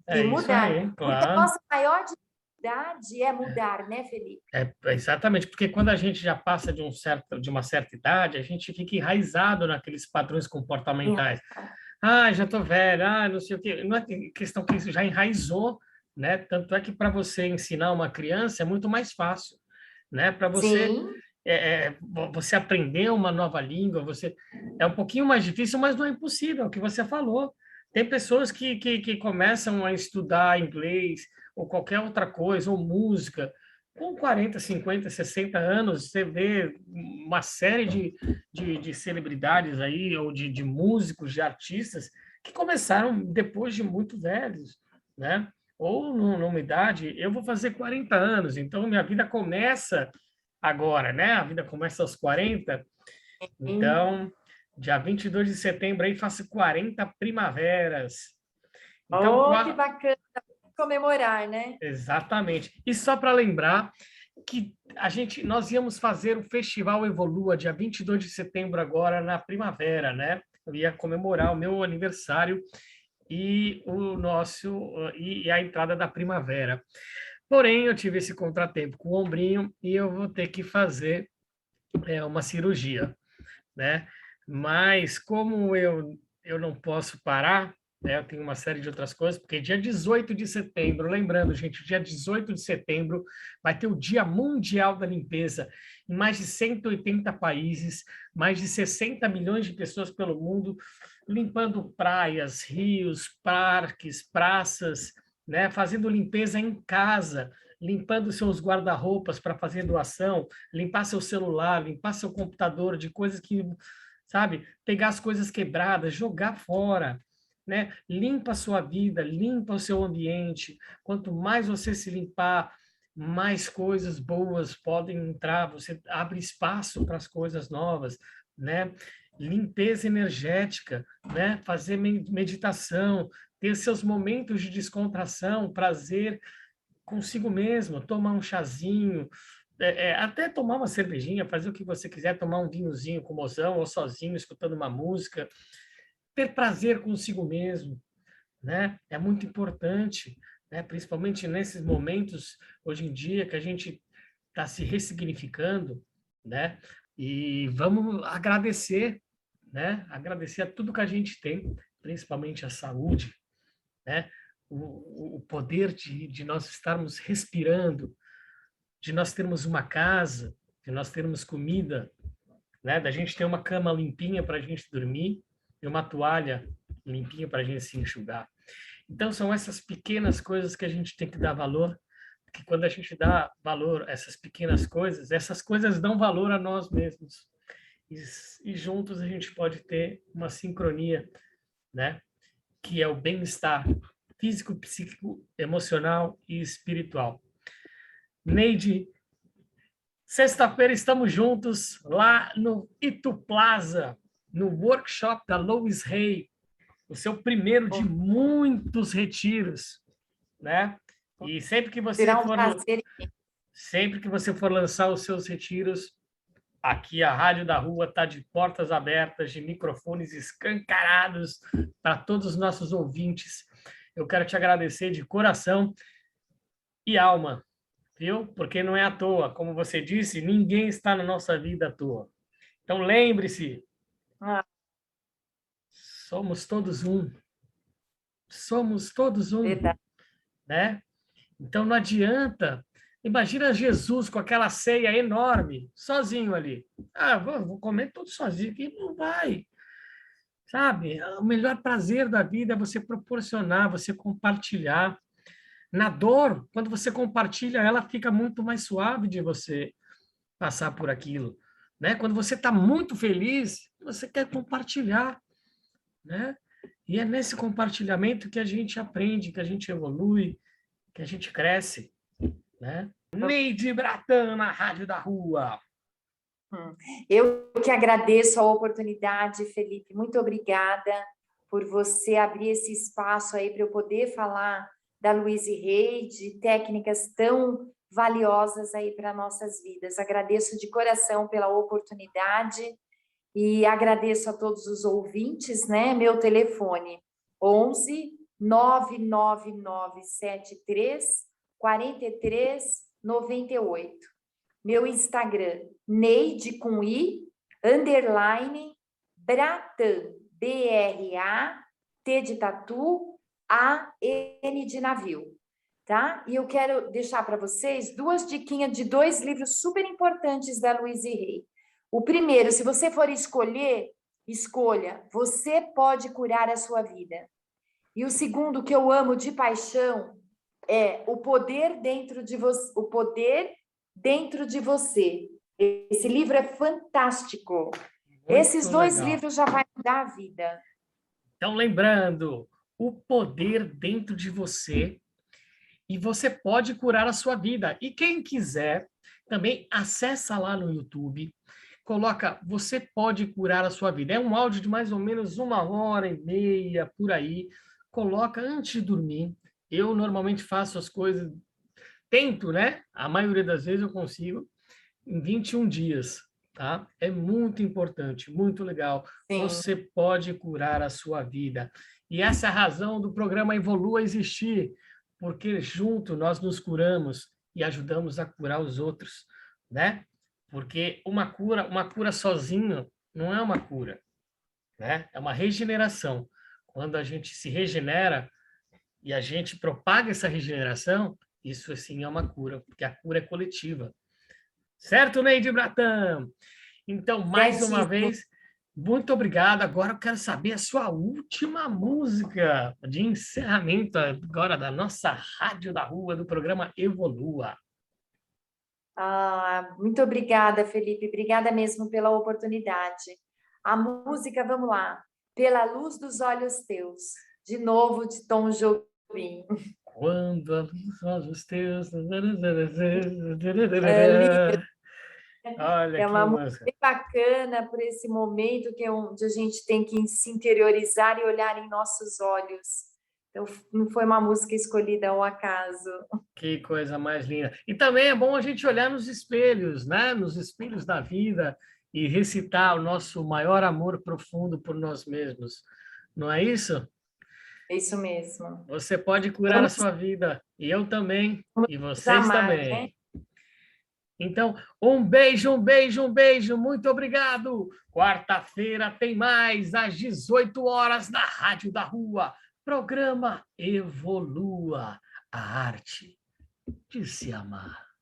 de É isso aí, mudar. Porque a claro. nossa maior dificuldade é mudar, né, Felipe? Exatamente, porque quando a gente já passa de uma certa idade, a gente fica enraizado naqueles padrões comportamentais. Ah, já estou velho, ah, não sei o quê. Não é questão que isso já enraizou, né? Tanto é que para você ensinar uma criança é muito mais fácil, né? Para você Sim, você aprender uma nova língua, você é um pouquinho mais difícil, mas não é impossível, é o que você falou. Tem pessoas que começam a estudar inglês ou qualquer outra coisa, ou música, com 40, 50, 60 anos, você vê uma série de celebridades aí, ou de músicos, de artistas, que começaram depois de muito velhos, né? Ou numa idade, eu vou fazer 40 anos, então minha vida começa agora, né? A vida começa aos 40, sim. então, dia 22 de setembro aí faço 40 primaveras. Então, Oh, que bacana comemorar, né? exatamente. E só para lembrar que nós íamos fazer o Festival Evolua dia 22 de setembro agora na primavera, né? Eu ia comemorar o meu aniversário e e a entrada da primavera. Porém, eu tive esse contratempo com o ombrinho e eu vou ter que fazer uma cirurgia, né? Mas como eu não posso parar, né? Eu tenho uma série de outras coisas, porque dia 18 de setembro, lembrando, gente, dia 18 de setembro vai ter o Dia Mundial da Limpeza em mais de 180 países, mais de 60 milhões de pessoas pelo mundo, limpando praias, rios, parques, praças, né? Fazendo limpeza em casa. limpando seus guarda-roupas para fazer doação, limpar seu celular, limpar seu computador de coisas que, sabe, pegar as coisas quebradas, jogar fora, né? Limpa a sua vida, limpa o seu ambiente. Quanto mais você se limpar, mais coisas boas podem entrar, você abre espaço para as coisas novas, né? Limpeza energética, né? Fazer meditação, ter seus momentos de descontração, prazer consigo mesmo, tomar um chazinho, até tomar uma cervejinha, fazer o que você quiser, tomar um vinhozinho com mozão ou sozinho, escutando uma música, ter prazer consigo mesmo, né? É muito importante, né? Principalmente nesses momentos hoje em dia que a gente está se ressignificando, né? E vamos agradecer, né? Agradecer a tudo que a gente tem, principalmente a saúde, né? O poder de nós estarmos respirando, de nós termos uma casa, de nós termos comida, né? Da gente ter uma cama limpinha para a gente dormir e uma toalha limpinha para a gente se enxugar. Então, são essas pequenas coisas que a gente tem que dar valor, porque quando a gente dá valor a essas pequenas coisas, essas coisas dão valor a nós mesmos. E juntos a gente pode ter uma sincronia, né? Que é o bem-estar físico, psíquico, emocional e espiritual. Neide, sexta-feira estamos juntos lá no Itu Plaza, no workshop da Lois Hay, o seu primeiro de muitos retiros, né? E sempre que você Será um for, prazer. sempre que você for lançar os seus retiros, aqui a Rádio da Rua está de portas abertas, de microfones escancarados para todos os nossos ouvintes. Eu quero te agradecer de coração e alma, viu? Porque não é à toa, como você disse, ninguém está na nossa vida à toa. Então lembre-se, somos todos um. Somos todos um, Verdade. né? Então não adianta. Imagina Jesus com aquela ceia enorme, sozinho ali. Ah, vou comer tudo sozinho aqui. Não vai. Sabe? O melhor prazer da vida é você proporcionar, você compartilhar. Na dor, quando você compartilha, ela fica muito mais suave de você passar por aquilo, né? Quando você está muito feliz, você quer compartilhar, né? E é nesse compartilhamento que a gente aprende, que a gente evolui, que a gente cresce, né? Neide Bratan, na Rádio da Rua. Eu que agradeço a oportunidade, Felipe. Muito obrigada por você abrir esse espaço aí para eu poder falar da Louise Hay, de técnicas tão valiosas aí para nossas vidas. Agradeço de coração pela oportunidade e agradeço a todos os ouvintes, né? Meu telefone 11 99973 4398. Meu Instagram, Neide com I, _ Bratan, B-R-A-T de tatu, A-N de navio, tá? E eu quero deixar para vocês duas diquinhas de 2 livros super importantes da Louise Hay. O primeiro, se você for escolher, escolha, Você Pode Curar a Sua Vida. E o segundo, que eu amo de paixão, é O Poder Dentro de Você, O Poder Dentro de Você. Esse livro é fantástico. Esses 2 livros já vão mudar a vida. Então, lembrando, o poder dentro de você e você pode curar a sua vida. E quem quiser, também acessa lá no YouTube, coloca Você Pode Curar a Sua Vida. É um áudio de mais ou menos 1h30, por aí. Coloca antes de dormir. Eu normalmente faço as coisas, tento, né? A maioria das vezes eu consigo, em 21 dias, tá? É muito importante, muito legal. Sim. Você pode curar a sua vida. E essa é a razão do programa Evolua Existir, porque junto nós nos curamos e ajudamos a curar os outros, né? Porque uma cura sozinho não é uma cura, né? É uma regeneração. Quando a gente se regenera e a gente propaga essa regeneração, isso assim é uma cura, porque a cura é coletiva. Certo, Neide Bratan? Então, mais uma vez, Muito obrigado. Agora eu quero saber a sua última música de encerramento agora da nossa Rádio da Rua, do programa Evolua. Muito obrigada, Felipe. Obrigada mesmo pela oportunidade. A música, vamos lá. Pela luz dos olhos teus. De novo, de Tom Jobim. Quando a luz olhos teus... Olha É que uma música música. bem bacana por esse momento que onde a gente tem que se interiorizar e olhar em nossos olhos. Então, não foi uma música escolhida ao acaso. Que coisa mais linda. E também é bom a gente olhar nos espelhos, né? Nos espelhos da vida e recitar o nosso maior amor profundo por nós mesmos. Não é isso? É isso mesmo. Você pode curar a Vamos sua vida, e eu também, e nos vocês amar, né? também. Então, um beijo, um beijo, um beijo. Muito obrigado. Quarta-feira tem mais, às 18 horas, na Rádio da Rua. Programa Evolua, a arte de se amar.